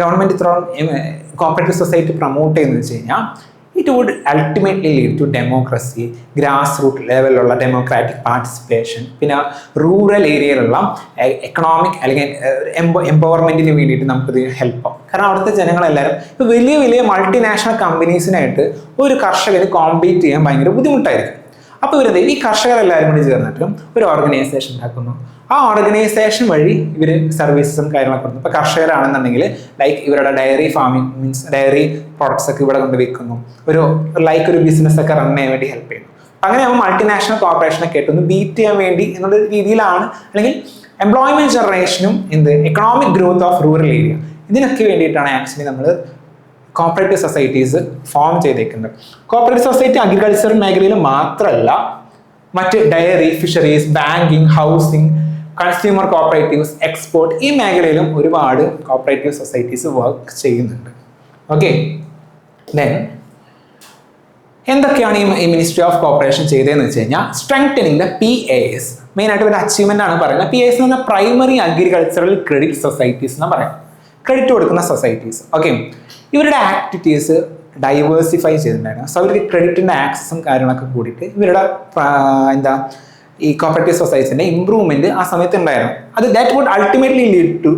ഗവൺമെന്റ് ഇത്ര കോപ്പറേറ്റീവ് സൊസൈറ്റി പ്രൊമോട്ട് ചെയ്യുന്നത് വെച്ച് കഴിഞ്ഞാൽ it would ultimately lead to democracy, grass root ലെവലിലുള്ള ഡെമോക്രാറ്റിക് പാർട്ടിസിപ്പേഷൻ, പിന്നെ റൂറൽ ഏരിയയിലുള്ള എക്കണോമിക് അല്ലെങ്കിൽ എംപവർമെന്റിന് വേണ്ടിയിട്ട് നമുക്കിത് ഹെൽപ്പ് ആവും. കാരണം അവിടുത്തെ ജനങ്ങളെല്ലാവരും ഇപ്പോൾ വലിയ വലിയ മൾട്ടിനാഷണൽ കമ്പനീസിനായിട്ട് ഒരു കർഷകന് കോമ്പീറ്റ് ചെയ്യാൻ ഭയങ്കര ബുദ്ധിമുട്ടായിരിക്കും. അപ്പോൾ ഈ കർഷകരെല്ലാവരും കൂടി ചേർന്നിട്ട് ഒരു ഓർഗനൈസേഷൻ ഉണ്ടാക്കുന്നു. ആ ഓർഗനൈസേഷൻ വഴി ഇവർ സർവീസസും കാര്യങ്ങളൊക്കെ കൊടുക്കുന്നു. ഇപ്പോൾ കർഷകരാണെന്നുണ്ടെങ്കിൽ ലൈക്ക് ഇവരുടെ diary farming means diary products ഒക്കെ ഇവിടെ കൊണ്ട് വിൽക്കുന്നു. ഒരു ബിസിനസ് ഒക്കെ റൺ ചെയ്യാൻ വേണ്ടി ഹെൽപ്പ് ചെയ്യുന്നു. അങ്ങനെ ആകുമ്പോൾ മൾട്ടിനാഷണൽ കോർപ്പറേഷനൊക്കെ ആയിട്ടൊന്ന് ബീറ്റ് ചെയ്യാൻ വേണ്ടി എന്നുള്ള രീതിയിലാണ്, അല്ലെങ്കിൽ എംപ്ലോയ്മെന്റ് ജനറേഷനും economic growth of rural area, ഇതിനൊക്കെ വേണ്ടിയിട്ടാണ് ആക്ച്വലി നമ്മൾ കോപ്പറേറ്റീവ് സൊസൈറ്റീസ് ഫോം ചെയ്തേക്കുന്നത്. കോപ്പറേറ്റീവ് സൊസൈറ്റി അഗ്രികൾച്ചർ മേഖലയിൽ മാത്രമല്ല, മറ്റ് dairy, fisheries, banking, housing, consumer cooperatives, export, ഈ മേഖലയിലും ഒരുപാട് കോപ്പറേറ്റീവ് സൊസൈറ്റീസ് വർക്ക് ചെയ്യുന്നുണ്ട്. ഓക്കെ, ദെൻ എന്തൊക്കെയാണ് ഈ മിനിസ്ട്രി ഓഫ് കോർപ്പറേഷൻ ചെയ്തതെന്ന് വെച്ച് കഴിഞ്ഞാൽ സ്ട്രെങ്തനിങ് ദ PAS. മെയിനായിട്ട് ഒരു അച്ചീവ്മെന്റ് ആണ് പറയുന്നത്. PAS എന്ന് പറഞ്ഞാൽ പ്രൈമറി അഗ്രികൾച്ചറൽ ക്രെഡിറ്റ് സൊസൈറ്റീസ് എന്ന് പറയാം. ക്രെഡിറ്റ് കൊടുക്കുന്ന സൊസൈറ്റീസ്. ഓക്കെ, ഇവരുടെ ആക്ടിവിറ്റീസ് ഡൈവേഴ്സിഫൈ ചെയ്തിട്ടുണ്ടായിരുന്നു. സോ അവർക്ക് ക്രെഡിറ്റിൻ്റെ ആക്സസും കാര്യങ്ങളൊക്കെ കൂടിയിട്ട് ഇവരുടെ ഈ കോപ്പറേറ്റീവ് സൊസൈറ്റീസിൻ്റെ ഇംപ്രൂവ്മെന്റ് ആ സമയത്ത് ഉണ്ടായിരുന്നു. അത് that would ultimately lead to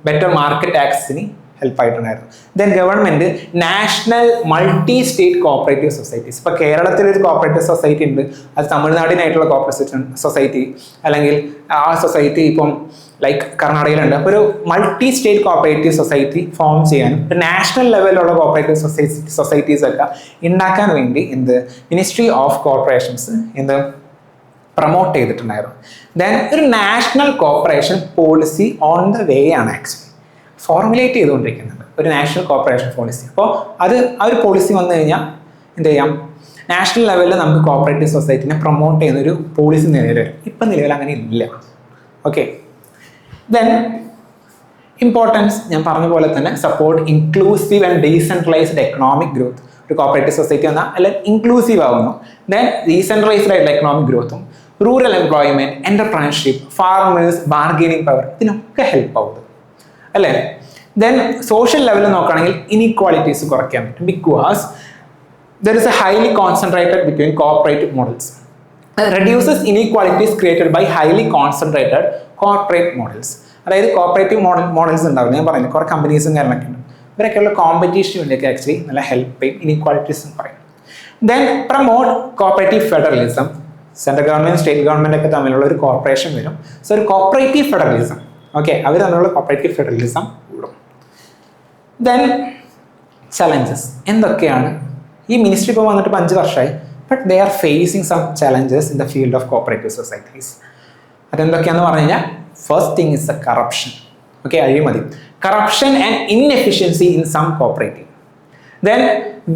better market ആക്സസിന് ഹെൽപ്പ് ആയിട്ടുണ്ടായിരുന്നു. Then government national multi state cooperative societies, ഇപ്പോൾ കേരളത്തിലൊരു കോപ്പറേറ്റീവ് സൊസൈറ്റി ഉണ്ട്, അത് തമിഴ്നാടിനായിട്ടുള്ള കോപ്പറേറ്റീവ് സൊസൈറ്റി, അല്ലെങ്കിൽ ആ സൊസൈറ്റി ഇപ്പം ലൈക്ക് കർണാടകയിലുണ്ട്. അപ്പോൾ ഒരു multi state cooperative society form ചെയ്യാനും നാഷണൽ ലെവലിലുള്ള കോപ്പറേറ്റീവ് സൊസൈറ്റീസ് ഒക്കെ ഉണ്ടാക്കാൻ വേണ്ടി മിനിസ്ട്രി ഓഫ് കോർപ്പറേഷൻസ് പ്രൊമോട്ട് ചെയ്തിട്ടുണ്ടായിരുന്നു. ദെൻ ഒരു national corporation policy on the way ആണ് ആക്ച്വലി ഫോർമുലേറ്റ് ചെയ്തുകൊണ്ടിരിക്കുന്നുണ്ട്, ഒരു നാഷണൽ കോർപ്പറേഷൻ പോളിസി. അപ്പോൾ ആ ഒരു പോളിസി വന്നു കഴിഞ്ഞാൽ എന്ത് ചെയ്യാം, നാഷണൽ ലെവലിൽ നമുക്ക് കോപ്പറേറ്റീവ് സൊസൈറ്റിനെ പ്രൊമോട്ട് ചെയ്യുന്ന ഒരു പോളിസി നിലവിൽ വരും. ഇപ്പം നിലവിൽ അങ്ങനെ ഇല്ല. ഓക്കെ, ദെൻ ഇമ്പോർട്ടൻസ് ഞാൻ പറഞ്ഞ പോലെ തന്നെ support inclusive and decentralised economic growth. ഒരു കോപ്പറേറ്റീവ് സൊസൈറ്റി വന്നാൽ അല്ലെങ്കിൽ ഇൻക്ലൂസീവ് ആവുന്നു. ദെൻ ഡീസെൻട്രലൈസ്ഡ് ആയിട്ടുള്ള എക്കണോമിക് ഗ്രോത്തും rural employment, entrepreneurship, farmers, bargaining power, ഇതിനൊക്കെ ഹെൽപ്പ് ആവുന്നത് അല്ലേ. ദെൻ സോഷ്യൽ ലെവലിൽ നോക്കുകയാണെങ്കിൽ ഇനീക്വാളിറ്റീസ് കുറയ്ക്കാൻ പറ്റും. Because there is a highly concentrated between corporate models. reduces inequalities created by highly concentrated corporate models. അതായത് കോപ്പറേറ്റീവ് മോഡൽസ് ഉണ്ടാവില്ല, ഞാൻ പറയുന്നത് കുറേ കമ്പനീസും കാര്യങ്ങളൊക്കെ ഉണ്ട്. ഇവരൊക്കെയുള്ള കോമ്പറ്റീഷന് വേണ്ടിയൊക്കെ ആക്ച്വലി നല്ല ഹെൽപ്പ് ചെയ്യും ഇനീക്വാളിറ്റീസ് എന്ന് പറയും. Then promote cooperative federalism. Central government state government ഒക്കെ തമ്മിലുള്ള ഒരു കോർപ്പറേഷൻ വരും. സോ ഒരു കോപ്പറേറ്റീവ് ഫെഡറലിസം, ഓക്കെ, അവർ തമ്മിലുള്ള കോപ്പറേറ്റീവ് ഫെഡറലിസം കൂടും. ദെൻ ചലഞ്ചസ് എന്തൊക്കെയാണ്? ഈ മിനിസ്ട്രി ഇപ്പോൾ വന്നിട്ട് 5 വർഷമായി, but they are facing some challenges in the field of cooperative societies. അതെന്തൊക്കെയാണെന്ന് പറഞ്ഞു കഴിഞ്ഞാൽ first thing is the corruption. Okay, അഴിമതി, corruption and inefficiency in some cooperative. Then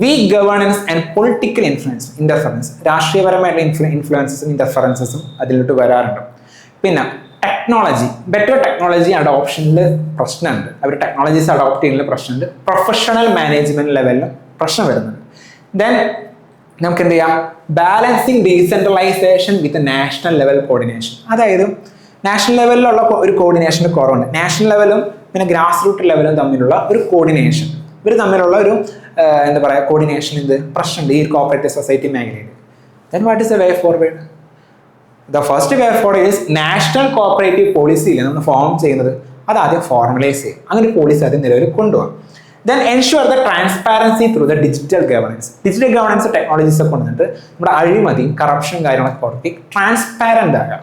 weak governance and political interference, രാഷ്ട്രീയപരമായിട്ടുള്ള ഇൻഫ്ലുവൻസസും ഇന്റർഫറൻസസും അതിലോട്ട് വരാറുണ്ട്. പിന്നെ ടെക്നോളജി, ബെറ്റർ ടെക്നോളജി അഡോപ്ഷനിൽ പ്രശ്നമുണ്ട്, അവർ ടെക്നോളജീസ് അഡോപ്റ്റ് ചെയ്യുന്നതിൽ പ്രശ്നമുണ്ട്, പ്രൊഫഷണൽ മാനേജ്മെന്റ് ലെവലിൽ പ്രശ്നം വരുന്നുണ്ട്. ദെൻ നമുക്ക് എന്ത് ചെയ്യാം, ബാലൻസിങ് ഡീസെൻട്രലൈസേഷൻ വിത്ത് നാഷണൽ ലെവൽ കോർഡിനേഷൻ, അതായത് നാഷണൽ ലെവലിലുള്ള ഒരു കോർഡിനേഷൻ്റെ കുറവുണ്ട്, നാഷണൽ ലെവലും പിന്നെ ഗ്രാസ് റൂട്ട് ലെവലും തമ്മിലുള്ള ഒരു കോർഡിനേഷൻ, ഇവർ തമ്മിലുള്ള ഒരു എന്താ പറയുക കോർഡിനേഷൻ ഇത് പ്രശ്നമുണ്ട് ഈ കോപ്പറേറ്റീവ് സൊസൈറ്റി മേഖലയിൽ. Then what is the way forward? The first way forward is national cooperative പോളിസിയിൽ നമ്മൾ ഫോം ചെയ്യുന്നത് അത് ആദ്യം ഫോർമലൈസ് ചെയ്യും, അങ്ങനെ ഒരു പോളിസി ആദ്യം നിലവിൽ കൊണ്ടുപോകാം. Then ensure the transparency through the digital governance. Digital governance technologies ഒക്കെ കൊണ്ടുവന്നിട്ട് നമ്മുടെ അഴിമതിയും കറപ്ഷൻ കാര്യങ്ങളൊക്കെ പുറത്തേക്ക് ട്രാൻസ്പാരൻ്റ് ആകാം.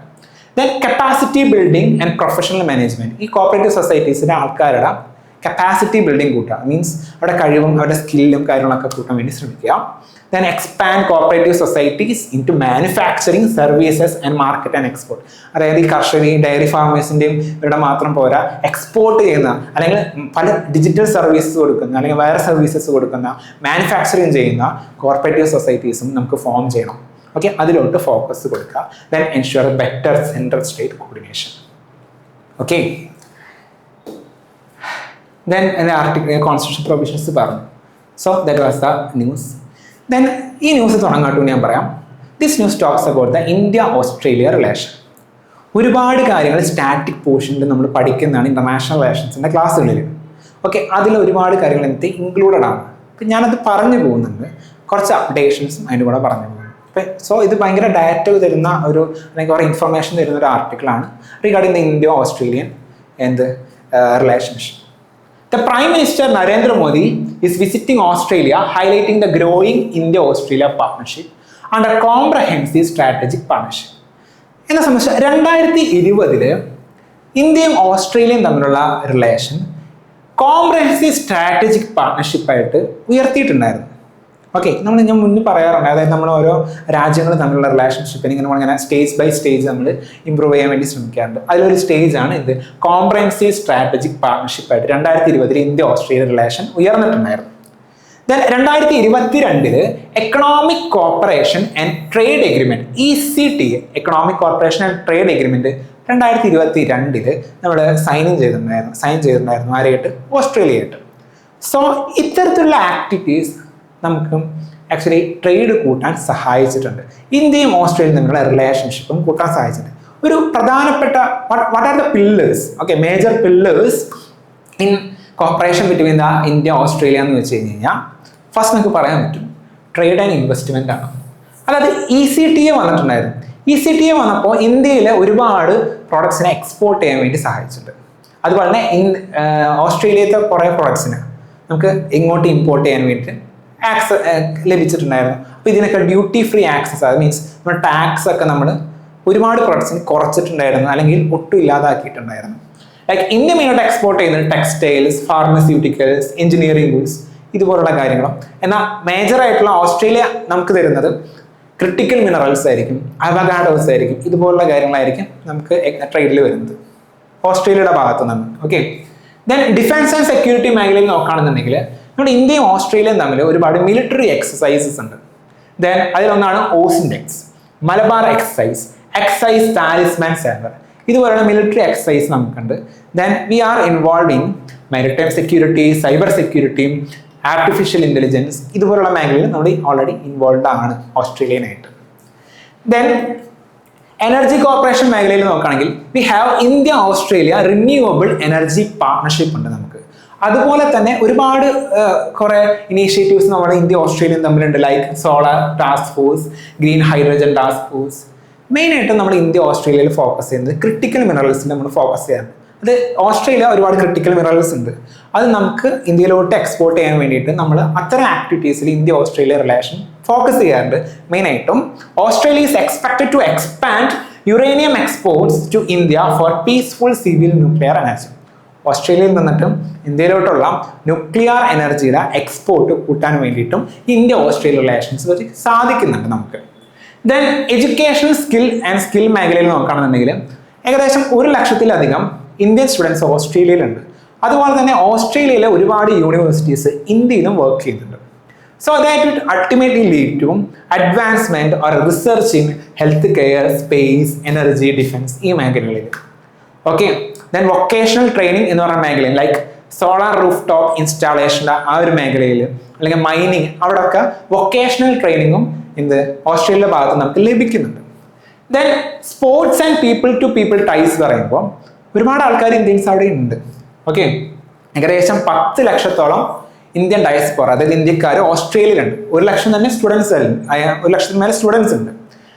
Then capacity building and professional management, ഈ കോപ്പറേറ്റീവ് സൊസൈറ്റീസിലെ ആൾക്കാരുടെ കപ്പാസിറ്റി ബിൽഡിംഗ് കൂട്ടുക, മീൻസ് അവരുടെ കഴിവും അവരുടെ സ്കില്ലും കാര്യങ്ങളൊക്കെ കൂട്ടാൻ വേണ്ടി ശ്രമിക്കുക. Then expand cooperative societies into manufacturing, services and market and export. അതായത് ഈ കർഷകരെയും ഡയറി ഫാമേഴ്സിൻ്റെയും ഇവരുടെ മാത്രം പോരാ, എക്സ്പോർട്ട് ചെയ്യുന്ന അല്ലെങ്കിൽ പല ഡിജിറ്റൽ സർവീസസ് കൊടുക്കുന്ന അല്ലെങ്കിൽ വേറെ സർവീസസ് കൊടുക്കുന്ന മാനുഫാക്ചറിങ് ചെയ്യുന്ന കോർപ്പറേറ്റീവ് സൊസൈറ്റീസും നമുക്ക് ഫോം ചെയ്യണം. ഓക്കെ, അതിലോട്ട് ഫോക്കസ് കൊടുക്കുക. Then ensure better central state coordination. Okay, then article constitution provisions പറഞ്ഞു. So that was the news. Then ഈ ന്യൂസ് തുടങ്ങാട്ടു ഞാൻ പറയാം. This news talks about the India Australia relation. ഒരുപാട് കാര്യങ്ങൾ സ്റ്റാറ്റിക് പോർഷനിൽ നമ്മൾ പഠിക്കുന്നതാണ് ഇന്റർനാഷണൽ റിലേഷൻസിൻ്റെ ക്ലാസ്സുകളിൽ. ഓക്കെ, അതിൽ ഒരുപാട് കാര്യങ്ങൾ എനിക്ക് ഇൻക്ലൂഡഡ് ആണ്. അപ്പം ഞാനത് പറഞ്ഞു പോകുന്നുണ്ട്, കുറച്ച് അപ്ഡേഷൻസും അതിൻ്റെ കൂടെ പറഞ്ഞു പോകുന്നു. അപ്പം സോ ഇത് ഭയങ്കര ഡയറക്റ്റ് തരുന്ന ഒരു അല്ലെങ്കിൽ കുറേ ഇൻഫർമേഷൻ തരുന്ന ഒരു ആർട്ടിക്കിളാണ് regarding the India Australian relationship. The Prime Minister Narendra Modi is visiting Australia, highlighting the growing India-Australia partnership and a comprehensive strategic partnership. എന്നെ സംബന്ധിച്ച് 2020 ഇന്ത്യയും ഓസ്ട്രേലിയയും തമ്മിലുള്ള റിലേഷൻ കോംപ്രഹെൻസീവ് സ്ട്രാറ്റജിക് പാർട്ണർഷിപ്പായിട്ട് ഉയർത്തിയിട്ടുണ്ടായിരുന്നു. ഓക്കെ, ഞാൻ മുന്നേ പറയാറുണ്ട്, അതായത് നമ്മൾ ഓരോ രാജ്യങ്ങൾ തമ്മിലുള്ള റിലേഷൻഷിപ്പിന് ഇങ്ങനെ സ്റ്റേജ് ബൈ സ്റ്റേജ് നമ്മൾ ഇമ്പ്രൂവ് ചെയ്യാൻ വേണ്ടി ശ്രമിക്കാറുണ്ട്. അതിലൊരു സ്റ്റേജാണ് ഇത് കോംപ്രഹെൻസീവ് സ്ട്രാറ്റജിക് പാർട്ണർഷിപ്പായിട്ട് 2020 ഇന്ത്യ ഓസ്ട്രേലിയ റിലേഷൻ ഉയർന്നിട്ടുണ്ടായിരുന്നു. Then 2022 economic cooperation and trade agreement ECTA, economic cooperation and trade agreement 2022 നമ്മൾ സൈൻ ചെയ്തിട്ടുണ്ടായിരുന്നു ആരായിട്ട്? ഓസ്ട്രേലിയയായിട്ട്. സോ ഇത്തരത്തിലുള്ള ആക്ടിവിറ്റീസ് നമുക്ക് ആക്ച്വലി ട്രേഡ് കൂട്ടാൻ സഹായിച്ചിട്ടുണ്ട്. ഇന്ത്യയും ഓസ്ട്രേലിയയും തമ്മിലുള്ള റിലേഷൻഷിപ്പും കൂട്ടാൻ സഹായിച്ചിട്ടുണ്ട്. ഒരു പ്രധാനപ്പെട്ട what are the pillars, okay, major pillars in cooperation between the India Australia എന്ന് വെച്ച് കഴിഞ്ഞാൽ ഫസ്റ്റ് നമുക്ക് പറയാൻ പറ്റും ട്രേഡ് ആൻഡ് ഇൻവെസ്റ്റ്മെന്റ് ആണ്. അതായത് ECTA വന്നിട്ടുണ്ടായിരുന്നു. ECTA വന്നപ്പോൾ ഇന്ത്യയിലെ ഒരുപാട് പ്രോഡക്ട്സിനെ എക്സ്പോർട്ട് ചെയ്യാൻ വേണ്ടി സഹായിച്ചിട്ടുണ്ട്. അതുപോലെ തന്നെ ഓസ്ട്രേലിയത്തെ കുറേ പ്രോഡക്ട്സിന് നമുക്ക് ഇങ്ങോട്ട് ഇമ്പോർട്ട് ചെയ്യാൻ വേണ്ടിയിട്ട് ലഭിച്ചിട്ടുണ്ടായിരുന്നു. അപ്പോൾ ഇതിനൊക്കെ ഡ്യൂട്ടി ഫ്രീ ആക്സസ്, അത് മീൻസ് നമ്മുടെ ടാക്സ് ഒക്കെ നമ്മൾ ഒരുപാട് പ്രോഡക്ട്സിന് കുറച്ചിട്ടുണ്ടായിരുന്നു അല്ലെങ്കിൽ ഒട്ടും ഇല്ലാതാക്കിയിട്ടുണ്ടായിരുന്നു. ലൈക്ക് ഇന്ത്യ മെയിനായിട്ട് എക്സ്പോർട്ട് ചെയ്യുന്നത് ടെക്സ്റ്റൈൽസ്, ഫാർമസ്യൂട്ടിക്കൽസ്, എഞ്ചിനീയറിംഗ് ഗുഡ്സ് ഇതുപോലുള്ള കാര്യങ്ങളും. എന്നാൽ മേജറായിട്ടുള്ള ഓസ്ട്രേലിയ നമുക്ക് തരുന്നത് ക്രിട്ടിക്കൽ മിനറൽസ് ആയിരിക്കും, അവഗാഡോസ് ആയിരിക്കും, ഇതുപോലുള്ള കാര്യങ്ങളായിരിക്കും നമുക്ക് ട്രേഡിൽ വരുന്നത് ഓസ്ട്രേലിയയുടെ ഭാഗത്ത് നിന്ന്. Okay, then defence and security മേഖലയിൽ നോക്കുകയാണെന്നുണ്ടെങ്കിൽ നമ്മുടെ ഇന്ത്യയും ഓസ്ട്രേലിയയും തമ്മിൽ ഒരുപാട് മിലിറ്ററി എക്സസൈസസ് ഉണ്ട്. ദെൻ അതിലൊന്നാണ് ഓസിൻഡെക്സ്, മലബാർ എക്സസൈസ് താലിസ്മാൻ സേവർ, ഇതുപോലുള്ള മിലിറ്ററി എക്സസൈസ് നമുക്കുണ്ട്. Then we are involve in maritime security, cyber security, artificial intelligence, ഇതുപോലുള്ള മേഖലയിൽ നമ്മൾ ഓൾറെഡി ഇൻവോൾവ് ആണ് ഓസ്ട്രേലിയനായിട്ട്. ദെൻ എനർജി കോർപ്പറേഷൻ മേഖലയിൽ നോക്കുകയാണെങ്കിൽ we have India Australia renewable energy partnership ഉണ്ട് നമുക്ക്. അതുപോലെ തന്നെ ഒരുപാട് കുറേ ഇനീഷ്യേറ്റീവ്സ് നമ്മുടെ ഇന്ത്യ ഓസ്ട്രേലിയയും തമ്മിലുണ്ട്, like solar task force, green hydrogen task force. മെയിനായിട്ടും നമ്മൾ ഇന്ത്യ ഓസ്ട്രേലിയയിൽ ഫോക്കസ് ചെയ്യുന്നത് ക്രിട്ടിക്കൽ മിനറൽസിൽ നമ്മൾ ഫോക്കസ് ചെയ്യാറുണ്ട്. അത് ഓസ്ട്രേലിയ ഒരുപാട് ക്രിട്ടിക്കൽ മിനറൽസ് ഉണ്ട്, അത് നമുക്ക് ഇന്ത്യയിലോട്ട് എക്സ്പോർട്ട് ചെയ്യാൻ വേണ്ടിയിട്ട് നമ്മൾ അത്തരം ആക്ടിവിറ്റീസിൽ ഇന്ത്യ ഓസ്ട്രേലിയ റിലേഷൻ ഫോക്കസ് ചെയ്യാറുണ്ട്. മെയിനായിട്ടും Australia is expected to expand uranium exports to India for peaceful civil nuclear energy. ഓസ്ട്രേലിയയിൽ നിന്നിട്ടും ഇന്ത്യയിലോട്ടുള്ള ന്യൂക്ലിയർ എനർജിയുടെ എക്സ്പോർട്ട് കൂട്ടാൻ വേണ്ടിയിട്ടും ഇന്ത്യ ഓസ്ട്രേലിയ റിലേഷൻസ് വഴി സാധിക്കുന്നുണ്ട് നമുക്ക്. ദെൻ എഡ്യൂക്കേഷൻ സ്കിൽ മേഖലയിൽ നോക്കുകയാണെന്നുണ്ടെങ്കിൽ ഏകദേശം 100,000-ലധികം ഇന്ത്യൻ സ്റ്റുഡൻസ് ഓസ്ട്രേലിയയിലുണ്ട്. അതുപോലെ തന്നെ ഓസ്ട്രേലിയയിലെ ഒരുപാട് യൂണിവേഴ്സിറ്റീസ് ഇന്ത്യയിലും വർക്ക് ചെയ്യുന്നുണ്ട്. So that would ultimately lead to advancement or research in healthcare, space, energy, defense ഈ മേഖലകളിൽ. ഓക്കെ, ദെൻ വൊക്കേഷണൽ ട്രെയിനിങ് എന്ന് പറയുന്ന മേഖലയിൽ ലൈക്ക് സോളാർ റൂഫ് ടോപ്പ് ഇൻസ്റ്റാളേഷൻ്റെ ആ ഒരു മേഖലയിൽ അല്ലെങ്കിൽ മൈനിങ് അവിടെയൊക്കെ വൊക്കേഷണൽ ട്രെയിനിങ്ങും ഇന്ന് ഓസ്ട്രേലിയയുടെ ഭാഗത്ത് നമുക്ക് ലഭിക്കുന്നുണ്ട്. Then sports and people to people ties പറയുമ്പോൾ ഒരുപാട് ആൾക്കാർ ഇന്ത്യൻസ് അവിടെ ഉണ്ട്. ഓക്കെ, ഏകദേശം 10 ലക്ഷത്തോളം ഇന്ത്യൻ ഡയസ്പോറ, അതായത് ഇന്ത്യക്കാർ ഓസ്ട്രേലിയയിലുണ്ട്. 1 ലക്ഷം തന്നെ സ്റ്റുഡൻസ്, 1 ലക്ഷത്തിന് മേലെ സ്റ്റുഡൻസ് ഉണ്ട്.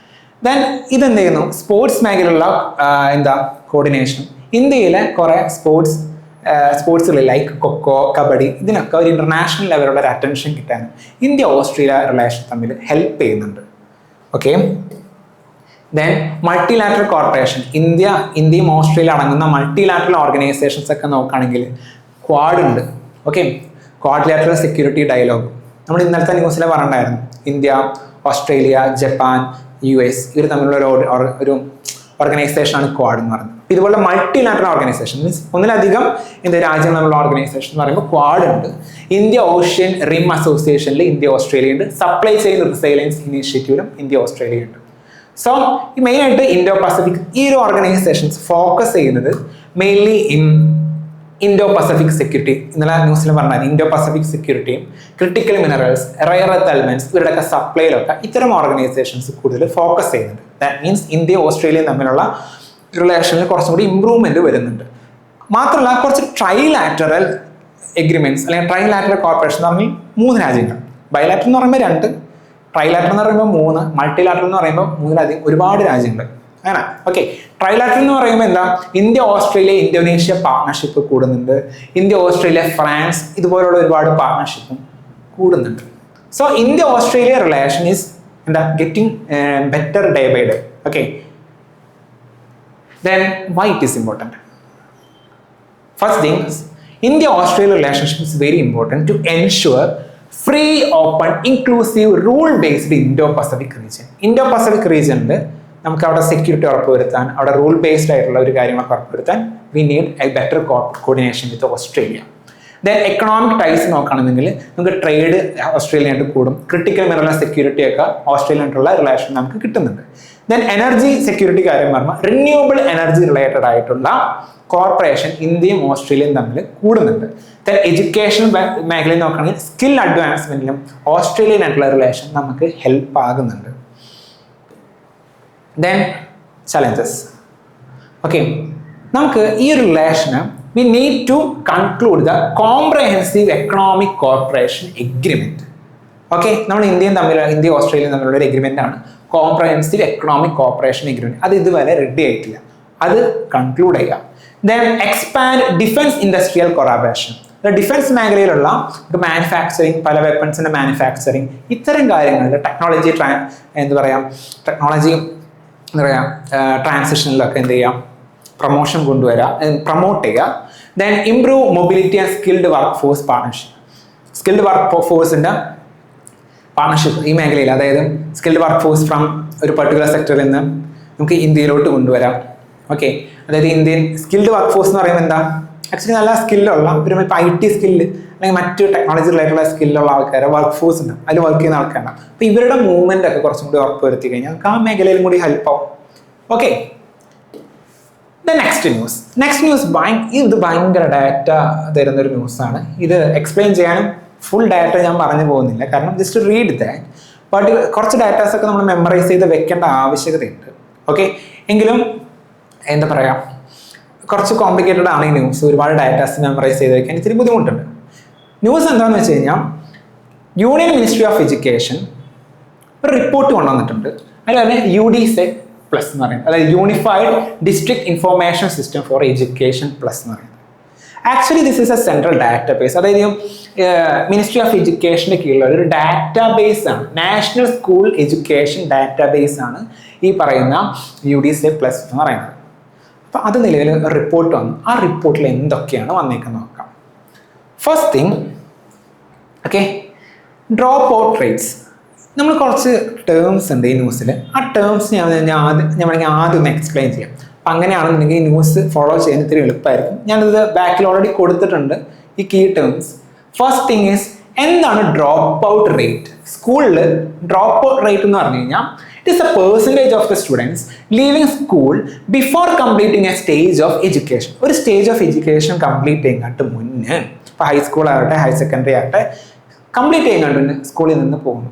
ദെൻ ഇതെന്ത് ചെയ്യുന്നു, സ്പോർട്സ് മേഖലയിലുള്ള കോർഡിനേഷൻ ഇന്ത്യയിലെ കുറെ സ്പോർട്സുകൾ ലൈക്ക് കൊക്കോ, കബഡി, ഇതിനൊക്കെ ഒരു ഇന്റർനാഷണൽ ലെവലുള്ള ഒരു അറ്റൻഷൻ കിട്ടാൻ ഇന്ത്യ ഓസ്ട്രേലിയ റിലേഷൻ തമ്മിൽ ഹെൽപ്പ് ചെയ്യുന്നുണ്ട്. ഓക്കെ, ദെൻ മൾട്ടിലാറ്ററൽ കോർപ്പറേഷൻ, ഇന്ത്യയും ഓസ്ട്രേലിയ അടങ്ങുന്ന മൾട്ടിലാറ്ററൽ ഓർഗനൈസേഷൻസ് ഒക്കെ നോക്കുകയാണെങ്കിൽ ക്വാഡ് ഉണ്ട്. ഓക്കെ, ക്വാഡ്രിലാറ്ററൽ സെക്യൂരിറ്റി ഡയലോഗ് നമ്മൾ ഇന്നലത്തെ ന്യൂസിൽ പറഞ്ഞിട്ടുണ്ടായിരുന്നു. ഇന്ത്യ, ഓസ്ട്രേലിയ, ജപ്പാൻ, US ഇവർ തമ്മിലുള്ള ഒരു ഓർഗനൈസേഷനാണ് ക്വാഡ് എന്ന് പറയുന്നത്. ഇതുപോലെ മൾട്ടിലാറ്ററൽ ഓർഗനൈസേഷൻ മീൻസ് ഒന്നിലധികം രാജ്യങ്ങൾ തമ്മിലുള്ള ഓർഗനൈസേഷൻ എന്ന് പറയുമ്പോൾ ക്വാഡ് ഉണ്ട്. ഇന്ത്യ ഓഷ്യൻ റിം അസോസിയേഷനിൽ ഇന്ത്യ ഓസ്ട്രേലിയ ഉണ്ട്. സപ്ലൈ ചെയിൻ റിസൈലൻസ് ഇനീഷ്യേറ്റീവിലും ഇന്ത്യ ഓസ്ട്രേലിയ ഉണ്ട്. സോ ഈ മെയിനായിട്ട് ഇൻഡോ പസഫിക് ഈ ഒരു ഓർഗനൈസേഷൻസ് ഫോക്കസ് ചെയ്യുന്നത് മെയിൻലി ഇൻഡോ പസഫിക് സെക്യൂരിറ്റി. ഇന്നലെ ന്യൂസിൽ പറഞ്ഞാൽ ഇൻഡോ പസഫിക് സെക്യൂരിറ്റിയും critical minerals, rare earth elements ഇവരുടെയൊക്കെ സപ്ലൈയിലൊക്കെ ഇത്തരം ഓർഗനൈസേഷൻസ് കൂടുതൽ ഫോക്കസ് ചെയ്യുന്നുണ്ട്. ദാറ്റ് മീൻസ് ഇന്ത്യ ഓസ്ട്രേലിയയും തമ്മിലുള്ള റിലേഷനിൽ കുറച്ചും കൂടി ഇമ്പ്രൂവ്മെന്റ് വരുന്നുണ്ട്. മാത്രമല്ല കുറച്ച് ട്രൈലാറ്ററൽ എഗ്രിമെന്റ്സ് അല്ലെങ്കിൽ ട്രൈലാറ്ററൽ കോർപ്പറേഷൻ എന്ന് പറഞ്ഞാൽ 3 രാജ്യങ്ങൾ, ബൈലാറ്ററൽ എന്ന് പറയുമ്പോൾ 2, ട്രൈലാറ്ററൽ എന്ന് പറയുമ്പോൾ 3, മൾട്ടിലാറ്ററൽ എന്ന് പറയുമ്പോൾ 3-ലധികം ഒരുപാട് രാജ്യങ്ങൾ ആണ്. ഓക്കെ, ട്രൈലാറ്ററൽ എന്ന് പറയുമ്പോൾ എന്താ, ഇന്ത്യ ഓസ്ട്രേലിയ ഇന്തോനേഷ്യ പാർട്ണർഷിപ്പ് കൂടുന്നുണ്ട്. ഇന്ത്യ ഓസ്ട്രേലിയ ഫ്രാൻസ് ഇതുപോലുള്ള ഒരുപാട് പാർട്ണർഷിപ്പും കൂടുന്നുണ്ട്. So India Australia relation is getting better day by day. Okay, then why it is important? First thing, India-Australia relationship is very important to ensure free, open, inclusive, rule-based Indo-Pacific region. Indo-Pacific region നമുക്ക് അവിടെ security ഉറപ്പുവരുത്താൻ, അവിടെ rule based ആയിട്ടുള്ള ഒരു കാര്യങ്ങളൊക്കെ ഉറപ്പുവരുത്താൻ we need a better coordination with Australia. Then economic ties നോക്കുകയാണെന്നുണ്ടെങ്കിൽ നമുക്ക് ട്രേഡ് ഓസ്ട്രേലിയയായിട്ട് കൂടും. ക്രിട്ടിക്കൽ മിനറൽ സെക്യൂരിറ്റി ഒക്കെ ഓസ്ട്രേലിയയായിട്ടുള്ള റിലേഷൻ നമുക്ക് കിട്ടുന്നുണ്ട്. ദെൻ എനർജി സെക്യൂരിറ്റി കാര്യം പറഞ്ഞാൽ റിന്യൂവബിൾ എനർജി റിലേറ്റഡ് ആയിട്ടുള്ള കോർപ്പറേഷൻ ഇന്ത്യയും ഓസ്ട്രേലിയയും തമ്മിൽ കൂടുന്നുണ്ട്. ദെൻ എഡ്യൂക്കേഷൻ മേഖലയിൽ നോക്കുകയാണെങ്കിൽ സ്കിൽ അഡ്വാൻസ്മെന്റിലും ഓസ്ട്രേലിയൻ ആയിട്ടുള്ള റിലേഷൻ നമുക്ക് ഹെൽപ്പ് ആകുന്നുണ്ട്. Then challenges. ഓക്കെ, നമുക്ക് ഈ ഒരു റിലേഷന് we need to conclude the comprehensive economic cooperation agreement. Okay, നമ്മൾ ഇന്ത്യ ഓസ്ട്രേലിയയും തമ്മിലുള്ള ഒരു എഗ്രിമെന്റ് ആണ് കോംപ്രഹെൻസീവ് എക്കണോമിക് കോർപ്പറേഷൻ എഗ്രിമെന്റ്. അത് ഇതുവരെ റെഡി ആയിട്ടില്ല, അത് കൺക്ലൂഡ് ചെയ്യാം. Then expand defence industrial collaboration. Defence മേഖലയിലുള്ള മാനുഫാക്ചറിങ്, പല വെപ്പൺസിന്റെ മാനുഫാക്ചറിങ്, ഇത്തരം കാര്യങ്ങളിൽ ടെക്നോളജി ട്രാൻസിഷനിലൊക്കെ എന്ത് ചെയ്യാം, പ്രൊമോഷൻ കൊണ്ടുവരാം, പ്രൊമോട്ട് ചെയ്യുക. Then improve mobility and skilled work force partnership. Skilled work ഫോഴ്സിന്റെ പാർട്ണർഷിപ്പ് ഈ മേഖലയിൽ, അതായത് സ്കിൽഡ് വർക്ക് ഫോഴ്സ് ഫ്രം ഒരു പെർട്ടിക്കുലർ സെക്ടറിൽ നിന്ന് നമുക്ക് ഇന്ത്യയിലോട്ട് കൊണ്ടുവരാം. ഓക്കെ, അതായത് ഇന്ത്യൻ സ്കിൽഡ് വർക്ക് ഫോഴ്സ് എന്ന് പറയുമ്പോൾ എന്താ, ആക്ച്വലി നല്ല സ്കില്ലുള്ള ഒരു IT സ്കില്ല് അല്ലെങ്കിൽ മറ്റ് ടെക്നോളജി റിലേറ്റഡ് സ്കില്ലുള്ള ആൾക്കാരെ വർക്ക് ഫോഴ്സ് ഉണ്ട്, അതിൽ വർക്ക് ചെയ്യുന്ന ആൾക്കാരുണ്ടാവും. അപ്പോൾ ഇവരുടെ മൂവ്മെന്റ് ഒക്കെ കുറച്ചും കൂടി ഉറപ്പുവരുത്തി കഴിഞ്ഞാൽ നമുക്ക് ആ മേഖലയിലും കൂടി ഹെൽപ്പ് ആവും. ഓക്കെ, നെക്സ്റ്റ് ന്യൂസ് ഇത് ഭയങ്കര ഡാറ്റ തരുന്നൊരു ന്യൂസാണ്. ഇത് എക്സ്പ്ലെയിൻ ചെയ്യാനും ഫുൾ ഡാറ്റ ഞാൻ പറഞ്ഞു പോകുന്നില്ല, കാരണം ജസ്റ്റ് റീഡ് ദാറ്റ്. ബട്ട് കുറച്ച് ഡാറ്റാസ് ഒക്കെ നമ്മൾ മെമ്മറൈസ് ചെയ്ത് വെക്കേണ്ട ആവശ്യകതയുണ്ട്. ഓക്കെ, എങ്കിലും എന്താ പറയുക, കുറച്ച് കോംപ്ലിക്കേറ്റഡ് ആണ് ഈ ന്യൂസ്. ഒരുപാട് ഡാറ്റാസ് മെമ്മറൈസ് ചെയ്ത് വെക്കാൻ ഇത്തിരി ബുദ്ധിമുട്ടുണ്ട്. ന്യൂസ് എന്താണെന്ന് വെച്ച് കഴിഞ്ഞാൽ യൂണിയൻ മിനിസ്ട്രി ഓഫ് എഡ്യൂക്കേഷൻ ഒരു റിപ്പോർട്ട് കൊണ്ടുവന്നിട്ടുണ്ട്. അതുപോലെ UDSEC പ്ലസ് എന്ന് പറയുന്നത്, അതായത് unified district information system for education plus എന്ന് പറയുന്നത്. Actually this is A central database, അതായത് മിനിസ്ട്രി ഓഫ് എഡ്യൂക്കേഷൻ്റെ കീഴിലുള്ള ഒരു ഡാറ്റാബേസ് ആണ്, നാഷണൽ സ്കൂൾ എഡ്യൂക്കേഷൻ ഡാറ്റാബേസ് ആണ് ഈ പറയുന്ന UDSEC പ്ലസ് എന്ന് പറയുന്നത്. അപ്പോൾ അത് നിലവിൽ റിപ്പോർട്ട് വന്നു. ആ റിപ്പോർട്ടിൽ എന്തൊക്കെയാണ് വന്നേക്കുന്നത് നോക്കാം. First thing, okay, drop out rates. നമ്മൾ കുറച്ച് ടേംസ് ഉണ്ട് ഈ ന്യൂസിൽ. ആ ടേംസ് ഞാൻ ആദ്യം ഒന്ന് എക്സ്പ്ലെയിൻ ചെയ്യാം. അപ്പം അങ്ങനെയാണെന്നുണ്ടെങ്കിൽ ഈ ന്യൂസ് ഫോളോ ചെയ്യാൻ ഇത്തിരി എളുപ്പമായിരിക്കും. ഞാനിത് ബാക്കിൽ ഓൾറെഡി കൊടുത്തിട്ടുണ്ട് ഈ key terms. First thing is എന്താണ് ഡ്രോപ്പ് ഔട്ട് റേറ്റ്? സ്കൂളിൽ ഡ്രോപ്പ് ഔട്ട് റേറ്റ് എന്ന് പറഞ്ഞു കഴിഞ്ഞാൽ it is a percentage of the students leaving school before completing a stage of education. ഒരു സ്റ്റേജ് ഓഫ് എഡ്യൂക്കേഷൻ കംപ്ലീറ്റ് ചെയ്യുന്നതിന് മുന്നേ, ഇപ്പോൾ ഹൈസ്കൂൾ ആകട്ടെ ഹയർ സെക്കൻഡറി ആകട്ടെ, കംപ്ലീറ്റ് ചെയ്യുന്നതിന് സ്കൂളിൽ നിന്ന് പോകുന്നു.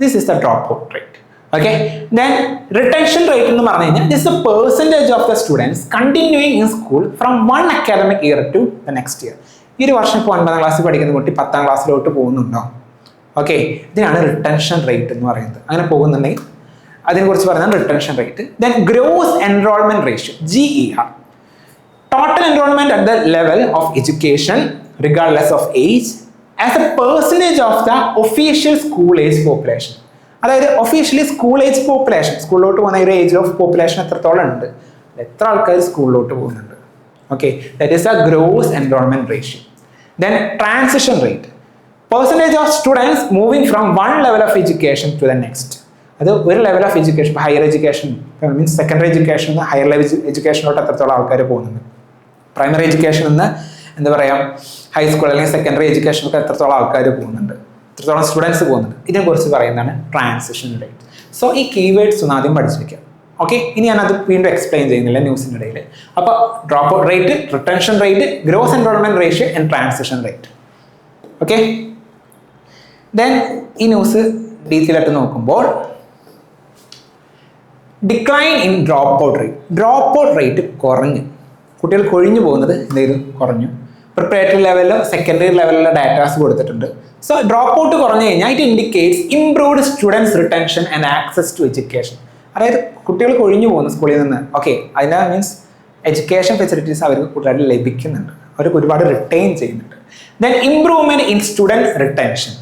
This is the drop out rate. Okay, then retention rate എന്ന് പറഞ്ഞു കഴിഞ്ഞാൽ this a percentage of the students continuing in school from 1 academic year to the next year. ഈ ഒരു വർഷം ഇപ്പോൾ 9ാം ക്ലാസ്സിൽ പഠിക്കുന്ന കുട്ടി 10ാം ക്ലാസ്സിലോട്ട് പോകുന്നുണ്ടോ? ഓക്കെ, ഇതിനാണ് റിട്ടൻഷൻ റേറ്റ് എന്ന് പറയുന്നത്. അങ്ങനെ പോകുന്നുണ്ടെങ്കിൽ അതിനെക്കുറിച്ച് പറയുന്നത് retention rate. Then gross enrolment ratio, GER, total enrolment at the level of education regardless of age as A percentage of the official school age population. അതായത് ഒഫീഷ്യലി സ്കൂൾ ഏജ് പോപ്പുലേഷൻ, സ്കൂളിലോട്ട് പോകുന്ന ഒരു ഏജ് ഓഫ് പോപ്പുലേഷൻ എത്രത്തോളം ഉണ്ട്, എത്ര ആൾക്കാർ സ്കൂളിലോട്ട് പോകുന്നുണ്ട്. Okay, that is a gross enrolment ratio. Then transition rate, percentage of students moving from 1 level of education to the next. അത് ഒരു level of education, higher education means secondary education നിന്ന് higher level എഡ്യൂക്കേഷനിലോട്ട് എത്രത്തോളം ആൾക്കാർ പോകുന്നുണ്ട്, primary education നിന്ന് എന്താ പറയുക ഹൈസ്കൂൾ അല്ലെങ്കിൽ സെക്കൻഡറി എഡ്യൂക്കേഷനൊക്കെ എത്രത്തോളം ആൾക്കാർ പോകുന്നുണ്ട്, എത്രത്തോളം സ്റ്റുഡൻസ് പോകുന്നുണ്ട്, ഇതിനെക്കുറിച്ച് പറയുന്നതാണ് ട്രാൻസിഷൻ റേറ്റ്. സോ ഈ കീവേഡ്സ് ഒന്ന് ആദ്യം പഠിച്ചു വയ്ക്കുക. ഓക്കെ, ഇനി ഞാനത് വീണ്ടും എക്സ്പ്ലെയിൻ ചെയ്യുന്നില്ല ന്യൂസിൻ്റെ ഇടയിൽ. അപ്പോൾ drop out rate, retention rate, gross enrolment ratio and transition rate. Okay, then ഈ ന്യൂസ് ഡീറ്റെയിൽ ആയിട്ട് നോക്കുമ്പോൾ decline in drop out rate. Drop out rate കുറഞ്ഞു, കുട്ടികൾ കൊഴിഞ്ഞു പോകുന്നത് എന്ത് ചെയ്തു, കുറഞ്ഞു. പ്രിപ്പറേറ്ററി ലെവലിലോ സെക്കൻഡറി ലെവലിലോ ഡാറ്റാസ് കൊടുത്തിട്ടുണ്ട്. സോ ഡ്രോപ്പ് ഔട്ട് കുറഞ്ഞു കഴിഞ്ഞാൽ it indicates improved students retention and access to education. അതായത് കുട്ടികൾ കൊഴിഞ്ഞു പോകുന്നു സ്കൂളിൽ നിന്ന്. ഓക്കെ, അതിനാ മീൻസ് എഡ്യൂക്കേഷൻ ഫെസിലിറ്റീസ് അവർക്ക് കൂടുതലായിട്ട് ലഭിക്കുന്നുണ്ട്, അവർക്ക് ഒരുപാട് റിട്ടൈൻ ചെയ്യുന്നുണ്ട്. Then improvement in student retention.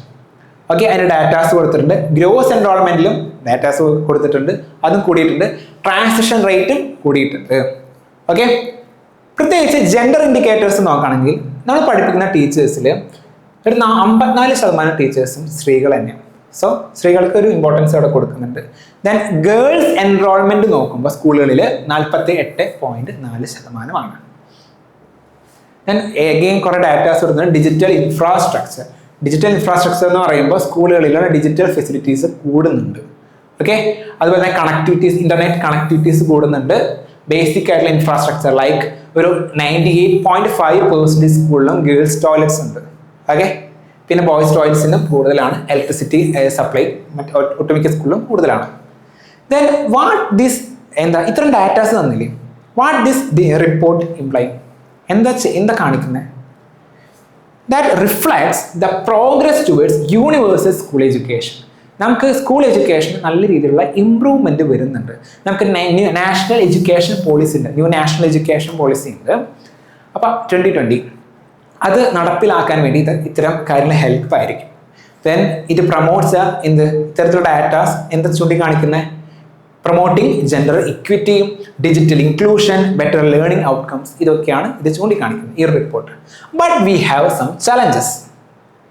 Okay, അതിന് ഡാറ്റാസ് കൊടുത്തിട്ടുണ്ട്. ഗ്രോസ് എൻറോൾമെന്റിലും ഡാറ്റാസ് കൊടുത്തിട്ടുണ്ട്, അതും കൂടിയിട്ടുണ്ട്. ട്രാൻസിഷൻ റേറ്റും കൂടിയിട്ടുണ്ട്. ഓക്കെ, പ്രത്യേകിച്ച് ജെൻഡർ ഇൻഡിക്കേറ്റേഴ്സ് നോക്കുകയാണെങ്കിൽ നമ്മൾ പഠിപ്പിക്കുന്ന ടീച്ചേഴ്സിൽ ഒരു 54% ടീച്ചേഴ്സും സ്ത്രീകൾ തന്നെയാണ്. സോ സ്ത്രീകൾക്ക് ഒരു ഇമ്പോർട്ടൻസ് അവിടെ കൊടുക്കുന്നുണ്ട്. ദെൻ ഗേൾസ് എൻറോൾമെന്റ് നോക്കുമ്പോൾ സ്കൂളുകളിൽ 48.4%. ദെൻ എഗെയിൻ കുറേ ഡാറ്റാസ് കൊടുക്കുന്നത് ഡിജിറ്റൽ ഇൻഫ്രാസ്ട്രക്ചർ. ഡിജിറ്റൽ ഇൻഫ്രാസ്ട്രക്ചർ എന്ന് പറയുമ്പോൾ സ്കൂളുകളിലുള്ള ഡിജിറ്റൽ ഫെസിലിറ്റീസ് കൂടുന്നുണ്ട്. ഓക്കെ, അതുപോലെ തന്നെ കണക്ടിവിറ്റീസ്, ഇന്റർനെറ്റ് കണക്ടിവിറ്റീസ് കൂടുന്നുണ്ട്. ബേസിക് ആയിട്ടുള്ള ഇൻഫ്രാസ്ട്രക്ചർ ലൈക്ക് ഒരു 98.5% സ്കൂളിലും ഗേൾസ് ടോയ്ലറ്റ്സ് ഉണ്ട്. ഓക്കെ, പിന്നെ ബോയ്സ് ടോയ്ലറ്റ്സിനും കൂടുതലാണ്. ഇലക്ട്രിസിറ്റി സപ്ലൈ ഒട്ടുമിക്ക സ്കൂളിലും കൂടുതലാണ്. ദെൻ വാട്ട് ദിസ് ഇത്തരം ഡാറ്റാസ് തന്നില്ലേ, വാട്ട് ദിസ് റിപ്പോർട്ട് ഇംപ്ലൈ, എന്താ കാണിക്കുന്നത്? That reflects the progress towards universal school education. നമുക്ക് സ്കൂൾ എഡ്യൂക്കേഷൻ നല്ല രീതിയിലുള്ള ഇമ്പ്രൂവ്മെന്റ് വരുന്നുണ്ട്. നമുക്ക് നാഷണൽ എഡ്യൂക്കേഷൻ പോളിസി ഉണ്ട്, ന്യൂ നാഷണൽ എഡ്യൂക്കേഷൻ പോളിസി ഉണ്ട്. അപ്പം 2020 അത് നടപ്പിലാക്കാൻ വേണ്ടി ഇത്തരം കാര്യങ്ങൾ ഹെൽപ്പ് ആയിരിക്കും. ദെൻ ഇറ്റ് പ്രൊമോട്ട്സ് ഇത്തരത്തിലുള്ള ഡാറ്റാസ് എന്താ ചൂണ്ടിക്കാണിക്കുന്നത്? പ്രൊമോട്ടിങ് ജെൻഡർ ഇക്വിറ്റിയും digital inclusion, better learning outcomes, ഇതൊക്കെയാണ് ഇത് ചൂണ്ടിക്കാണിക്കുന്നത് ഈ report. But we have some challenges.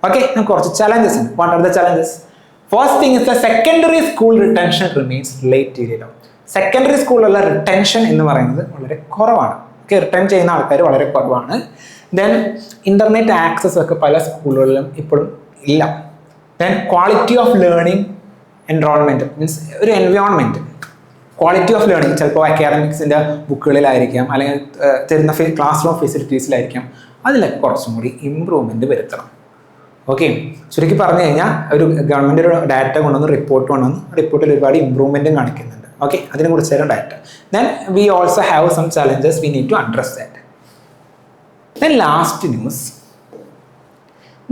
Okay, നമുക്ക് കുറച്ച് ചലഞ്ചസ് ഉണ്ട്. What are the challenges? First thing is the secondary school retention remains relatively low. Secondary സ്കൂളിലുള്ള റിട്ടൻഷൻ എന്ന് പറയുന്നത് വളരെ കുറവാണ്. ഓക്കെ, റിട്ടേൺ ചെയ്യുന്ന ആൾക്കാർ വളരെ കുറവാണ്. ദെൻ ഇന്റർനെറ്റ് ആക്സസ് ഒക്കെ പല സ്കൂളുകളിലും ഇപ്പോഴും ഇല്ല. Then quality of learning enrolment means ഒരു എൻവയോൺമെന്റ്, ക്വാളിറ്റി ഓഫ് ലേണിംഗ് ചിലപ്പോൾ അക്കാഡമിക്സിൻ്റെ ബുക്കുകളിലായിരിക്കാം, അല്ലെങ്കിൽ തരുന്ന ക്ലാസ് റൂം ഫെസിലിറ്റീസിലായിരിക്കാം. അതിലൊക്കെ കുറച്ചും കൂടി ഇമ്പ്രൂവ്മെന്റ് വരുത്തണം. ഓക്കെ, ചുരുക്കി പറഞ്ഞു കഴിഞ്ഞാൽ ഒരു ഗവൺമെൻറ് ഒരു ഡാറ്റ കൊണ്ടുവന്ന് റിപ്പോർട്ട് കൊണ്ടുവന്ന് റിപ്പോർട്ടിൽ ഒരുപാട് ഇമ്പ്രൂവ്മെൻറ്റും കാണിക്കുന്നുണ്ട്. ഓക്കെ, അതിനെ കുറിച്ചാണ് data. Then we also have some challenges we need to address that. Then last news.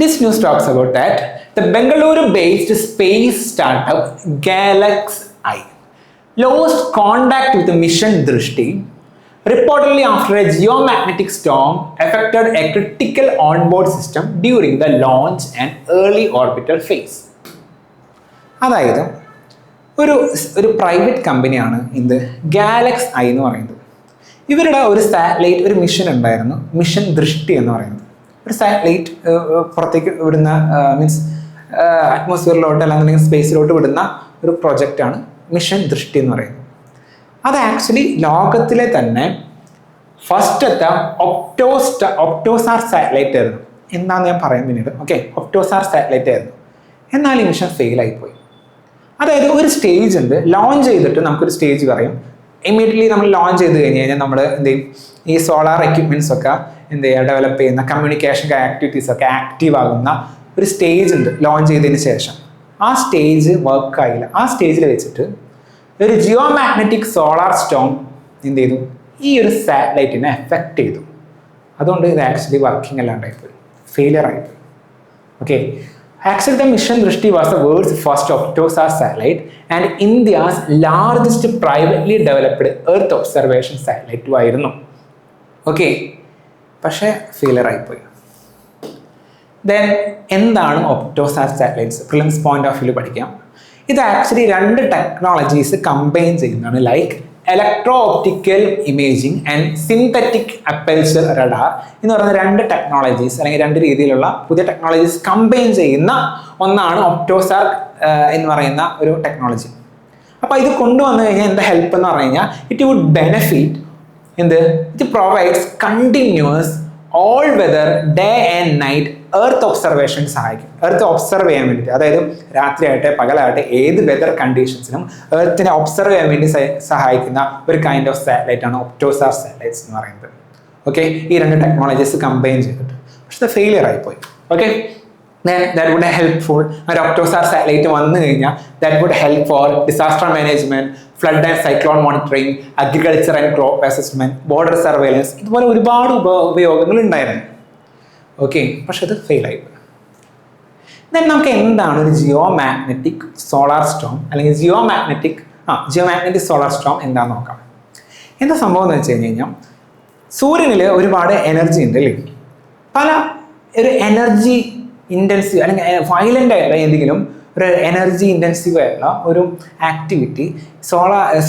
This news talks about that the Bengaluru-based space startup Galaxy lost contact with the mission Drishti reportedly after a geomagnetic storm affected a critical onboard system during the launch and early orbital phase. അതായത് ഒരു private കമ്പനിയാണ് ഇത് Galaxy എന്ന് പറയുന്നത്. ഇവരുടെ ഒരു satellite, ഒരു mission ഉണ്ടായിരുന്നു, മിഷൻ ദൃഷ്ടി എന്ന് പറയുന്നത്. ഒരു സാറ്റലൈറ്റ് പുറത്തേക്ക് വിടുന്ന മീൻസ് അറ്റ്മോസ്ഫിയറിലോട്ട് അല്ലെങ്കിൽ സ്പേസിലോട്ട് വിടുന്ന ഒരു പ്രൊജക്റ്റാണ് മിഷൻ ദൃഷ്ടി എന്ന് പറയുന്നത്. അത് ആക്ച്വലി ലോകത്തിലെ തന്നെ ഫസ്റ്റത്തെ ഒപ്റ്റോസാർ സാറ്റലൈറ്റ് ആയിരുന്നു. എന്താണെന്ന് ഞാൻ പറയാൻ പിന്നീട്. ഓക്കെ, ഒപ്റ്റോസാർ സാറ്റലൈറ്റ് ആയിരുന്നു. എന്നാൽ ഈ മിഷൻ ഫെയിലായിപ്പോയി. അതായത് ഒരു സ്റ്റേജ് ഉണ്ട്, ലോഞ്ച് ചെയ്തിട്ട് നമുക്കൊരു സ്റ്റേജ് പറയും. ഇമ്മീഡിയറ്റ്ലി നമ്മൾ ലോഞ്ച് ചെയ്ത് കഴിഞ്ഞ് കഴിഞ്ഞാൽ നമ്മൾ എന്ത് ചെയ്യും, ഈ സോളാർ എക്യുപ്മെൻറ്റ്സ് ഒക്കെ എന്ത് ചെയ്യുക, ഡെവലപ്പ് ചെയ്യുന്ന കമ്മ്യൂണിക്കേഷൻ ആക്ടിവിറ്റീസ് ഒക്കെ ആക്റ്റീവ് ആകുന്ന ഒരു സ്റ്റേജ് ഉണ്ട് ലോഞ്ച് ചെയ്തതിന് ശേഷം. ആ സ്റ്റേജ് വർക്കായില്ല. ആ സ്റ്റേജിൽ വെച്ചിട്ട് ഒരു ജിയോ മാഗ്നറ്റിക് സോളാർ സ്റ്റോം എന്ത് ചെയ്തു, ഈ ഒരു സാറ്റലൈറ്റിനെ എഫക്റ്റ് ചെയ്തു. അതുകൊണ്ട് ഇത് ആക്ച്വലി വർക്കിംഗ് അല്ലാണ്ടായിപ്പോയി, ഫെയിലിയർ ആയിപ്പോയി. Okay, actually the mission Drishti was the world's first optosar satellite and India's largest privately developed earth observation satellite ആയിരുന്നു. ഓക്കെ, പക്ഷേ ഫെയിലിയർ ആയിപ്പോയി. ദെൻ എന്താണ് OptoSAR satellites? Prelims point of view പഠിക്കാം. ഇത് actually 2 technologies combine ചെയ്യുന്നതാണ്. Like electro optical imaging and synthetic aperture radar എന്ന് പറയുന്ന 2 technologies അല്ലെങ്കിൽ 2 രീതിയിലുള്ള പുതിയ ടെക്നോളജീസ് കമ്പൈൻ ചെയ്യുന്ന ഒന്നാണ് ഒപ്റ്റോസാർ എന്ന് പറയുന്ന ഒരു ടെക്നോളജി. അപ്പോൾ ഇത് കൊണ്ടുവന്നു കഴിഞ്ഞാൽ എന്താ ഹെൽപ്പ് എന്ന് പറഞ്ഞു കഴിഞ്ഞാൽ it would benefit it provides continuous all weather day and night earth observation സഹായിക്കും. എർത്ത് ഒബ്സർവ് ചെയ്യാൻ വേണ്ടിയിട്ട്, അതായത് രാത്രിയാകട്ടെ പകലാകട്ടെ ഏത് വെതർ കണ്ടീഷൻസിനും എർത്തിനെ ഒബ്സർവ് ചെയ്യാൻ വേണ്ടി സഹായിക്കുന്ന ഒരു കൈൻഡ് ഓഫ് സാറ്റലൈറ്റ് ആണ് ഒപ്റ്റോസാർ സാറ്റലൈറ്റ്സ് എന്ന് പറയുന്നത്. ഓക്കെ, ഈ 2 ടെക്നോളജീസ് കമ്പൈൻ ചെയ്തിട്ട്, പക്ഷെ അത് ഫെയിലിയർ ആയിപ്പോയി. Okay, then that would helpful ഒരു ഒപ്റ്റോസാർ സാറ്റലൈറ്റ് വന്നു കഴിഞ്ഞാൽ that would help for disaster management, flood and cyclone monitoring, agriculture and crop assessment, border surveillance, ഇതുപോലെ ഒരുപാട് ഉപയോഗങ്ങൾ ഉണ്ടായിരുന്നു. ഓക്കെ, പക്ഷെ അത് ഫെയിലായി. ദെൻ നമുക്ക് എന്താണ് ഒരു ജിയോ മാഗ്നറ്റിക് സോളാർ സ്റ്റോം അല്ലെങ്കിൽ ജിയോ മാഗ്നറ്റിക് സോളാർ സ്റ്റോം എന്താണെന്ന് നോക്കാം. എന്താ സംഭവം എന്ന് വെച്ച് കഴിഞ്ഞാൽ സൂര്യനിൽ ഒരുപാട് എനർജി ഉണ്ട് അല്ലേ. പല ഒരു എനർജി ഇൻറ്റൻസീവ് അല്ലെങ്കിൽ വയലൻ്റ് ആയിട്ടുള്ള എന്തെങ്കിലും ഒരു എനർജി ഇൻറ്റൻസീവ് ആയിട്ടുള്ള ഒരു ആക്ടിവിറ്റി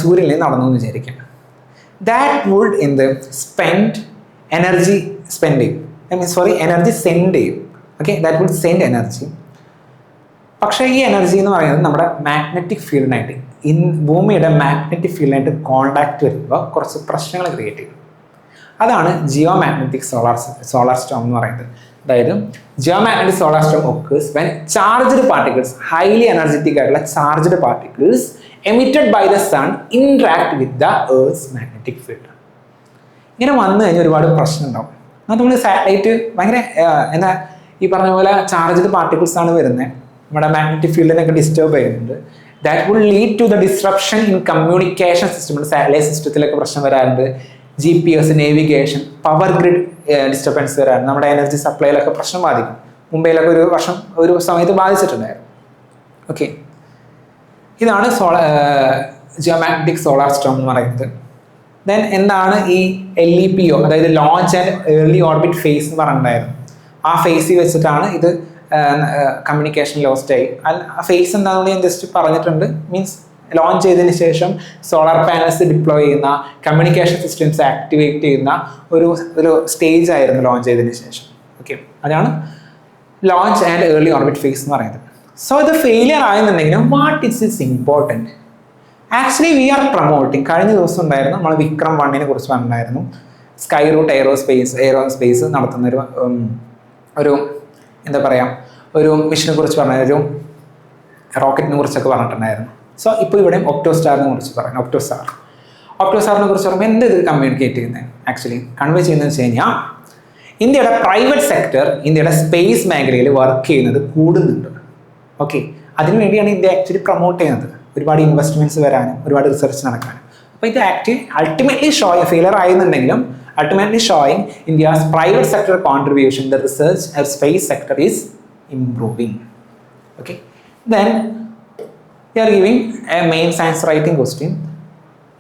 സൂര്യനിൽ നടന്നു എന്ന് വിചാരിക്കാം. That would spend energy spend ചെയ്യും, എനർജി സെൻഡ് ചെയ്യും. Okay, that would send energy. പക്ഷേ ഈ എനർജി എന്ന് പറയുന്നത് നമ്മുടെ മാഗ്നറ്റിക് ഫീൽഡിനായിട്ട് ഭൂമിയുടെ മാഗ്നറ്റിക് ഫീൽഡിനായിട്ട് കോണ്ടാക്ട് വരുമ്പോൾ കുറച്ച് പ്രശ്നങ്ങൾ ക്രിയേറ്റ് ചെയ്യും. അതാണ് ജിയോ മാഗ്നറ്റിക് സോളാർ സ്റ്റോം എന്ന് പറയുന്നത്. അതായത് geomagnetic solar storm occurs when charged particles, highly energetic ആയിട്ടുള്ള charged particles emitted by the sun interact with the earth's magnetic field. ഇങ്ങനെ വന്നു കഴിഞ്ഞാൽ ഒരുപാട് പ്രശ്നം ഉണ്ടാവും. അത് നമ്മൾ സാറ്റലൈറ്റ് ഭയങ്കര എന്താ ഈ പറഞ്ഞ പോലെ ചാർജ്ഡ് പാർട്ടിക്കിൾസ് ആണ് വരുന്നത്, നമ്മുടെ മാഗ്നറ്റിക് ഫീൽഡിനൊക്കെ ഡിസ്റ്റർബ് ചെയ്യുന്നുണ്ട്. That would lead to the disruption in communication system. Satellite സിസ്റ്റത്തിലൊക്കെ പ്രശ്നം വരാറുണ്ട്. GPS, navigation, power grid disturbance വരാറുണ്ട്. നമ്മുടെ എനർജി സപ്ലൈയിലൊക്കെ പ്രശ്നം ബാധിക്കും. മുംബൈയിലൊക്കെ ഒരു സമയത്ത് ബാധിച്ചിട്ടുണ്ടായിരുന്നു. ഓക്കെ, ഇതാണ് ജിയോ മാഗ്നറ്റിക് സോളാർ സ്റ്റോം എന്ന് പറയുന്നത്. ദെൻ എന്താണ് ഈ LEPO, അതായത് launch and early orbit phase എന്ന് പറഞ്ഞിട്ടുണ്ടായിരുന്നു. ആ ഫേസിൽ വെച്ചിട്ടാണ് ഇത് കമ്മ്യൂണിക്കേഷൻ ലോസ്റ്റ് ആയി. ആ ഫേസ് എന്താണെന്ന് ഞാൻ ജസ്റ്റ് പറഞ്ഞിട്ടുണ്ട്. മീൻസ് ലോഞ്ച് ചെയ്തതിന് ശേഷം സോളാർ പാനൽസ് ഡിപ്ലോയ് ചെയ്യുന്ന, കമ്മ്യൂണിക്കേഷൻ സിസ്റ്റംസ് ആക്ടിവേറ്റ് ചെയ്യുന്ന ഒരു സ്റ്റേജ് ആയിരുന്നു ലോഞ്ച് ചെയ്തതിന് ശേഷം. ഓക്കെ, അതാണ് launch and early orbit phase എന്ന് പറയുന്നത്. സോ ഇത് ഫെയിലിയർ ആയെന്നുണ്ടെങ്കിലും what is important? Actually we are promoting. കഴിഞ്ഞ ദിവസം ഉണ്ടായിരുന്നു നമ്മൾ വിക്രം 1 കുറിച്ച് പറഞ്ഞിട്ടുണ്ടായിരുന്നു. സ്കൈ റൂട്ട് എയറോസ്പേസ് നടത്തുന്ന ഒരു എന്താ പറയുക ഒരു മിഷനെ കുറിച്ച് പറഞ്ഞ ഒരു റോക്കറ്റിനെ കുറിച്ചൊക്കെ പറഞ്ഞിട്ടുണ്ടായിരുന്നു. സോ ഇപ്പോൾ ഇവിടെ ഒപ്റ്റോസ്റ്റാറിനെ കുറിച്ച് പറയാം. ഒപ്റ്റോസ്റ്റാറിനെ കുറിച്ച് പറയുമ്പോൾ എന്ത് ഇത് കമ്മ്യൂണിക്കേറ്റ് ചെയ്യുന്നത്, ആക്ച്വലി കൺവേ ചെയ്യുന്നത് വെച്ച് കഴിഞ്ഞാൽ ഇന്ത്യയുടെ പ്രൈവറ്റ് സെക്ടർ ഇന്ത്യയുടെ സ്പേസ് മേഖലയിൽ വർക്ക് ചെയ്യുന്നത് കൂടുന്നുണ്ട്. ഓക്കെ, അതിനുവേണ്ടിയാണ് ഇന്ത്യ ആക്ച്വലി പ്രൊമോട്ട് ചെയ്യുന്നത്. ഒരുപാട് ഇൻവെസ്റ്റ്മെന്റ്സ് വരാനും ഒരുപാട് റിസർച്ച് നടക്കാനും. അപ്പോൾ ഇത് അൾട്ടിമേറ്റ്ലി ഫെയിലർ ആയെന്നുണ്ടെങ്കിലും ultimately showing India's private sector contribution in the research and space sector is improving. Okay, then we are giving a main science writing question.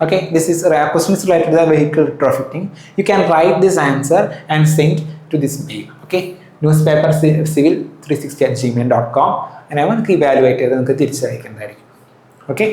Okay, this is a question is related to the vehicle retrofitting. You can write this answer and send to this mail. Okay, newspaper civil360@gmail.com and I want to evaluate it and തിരിച്ചു അയക്കുന്നതായിരിക്കും. Okay.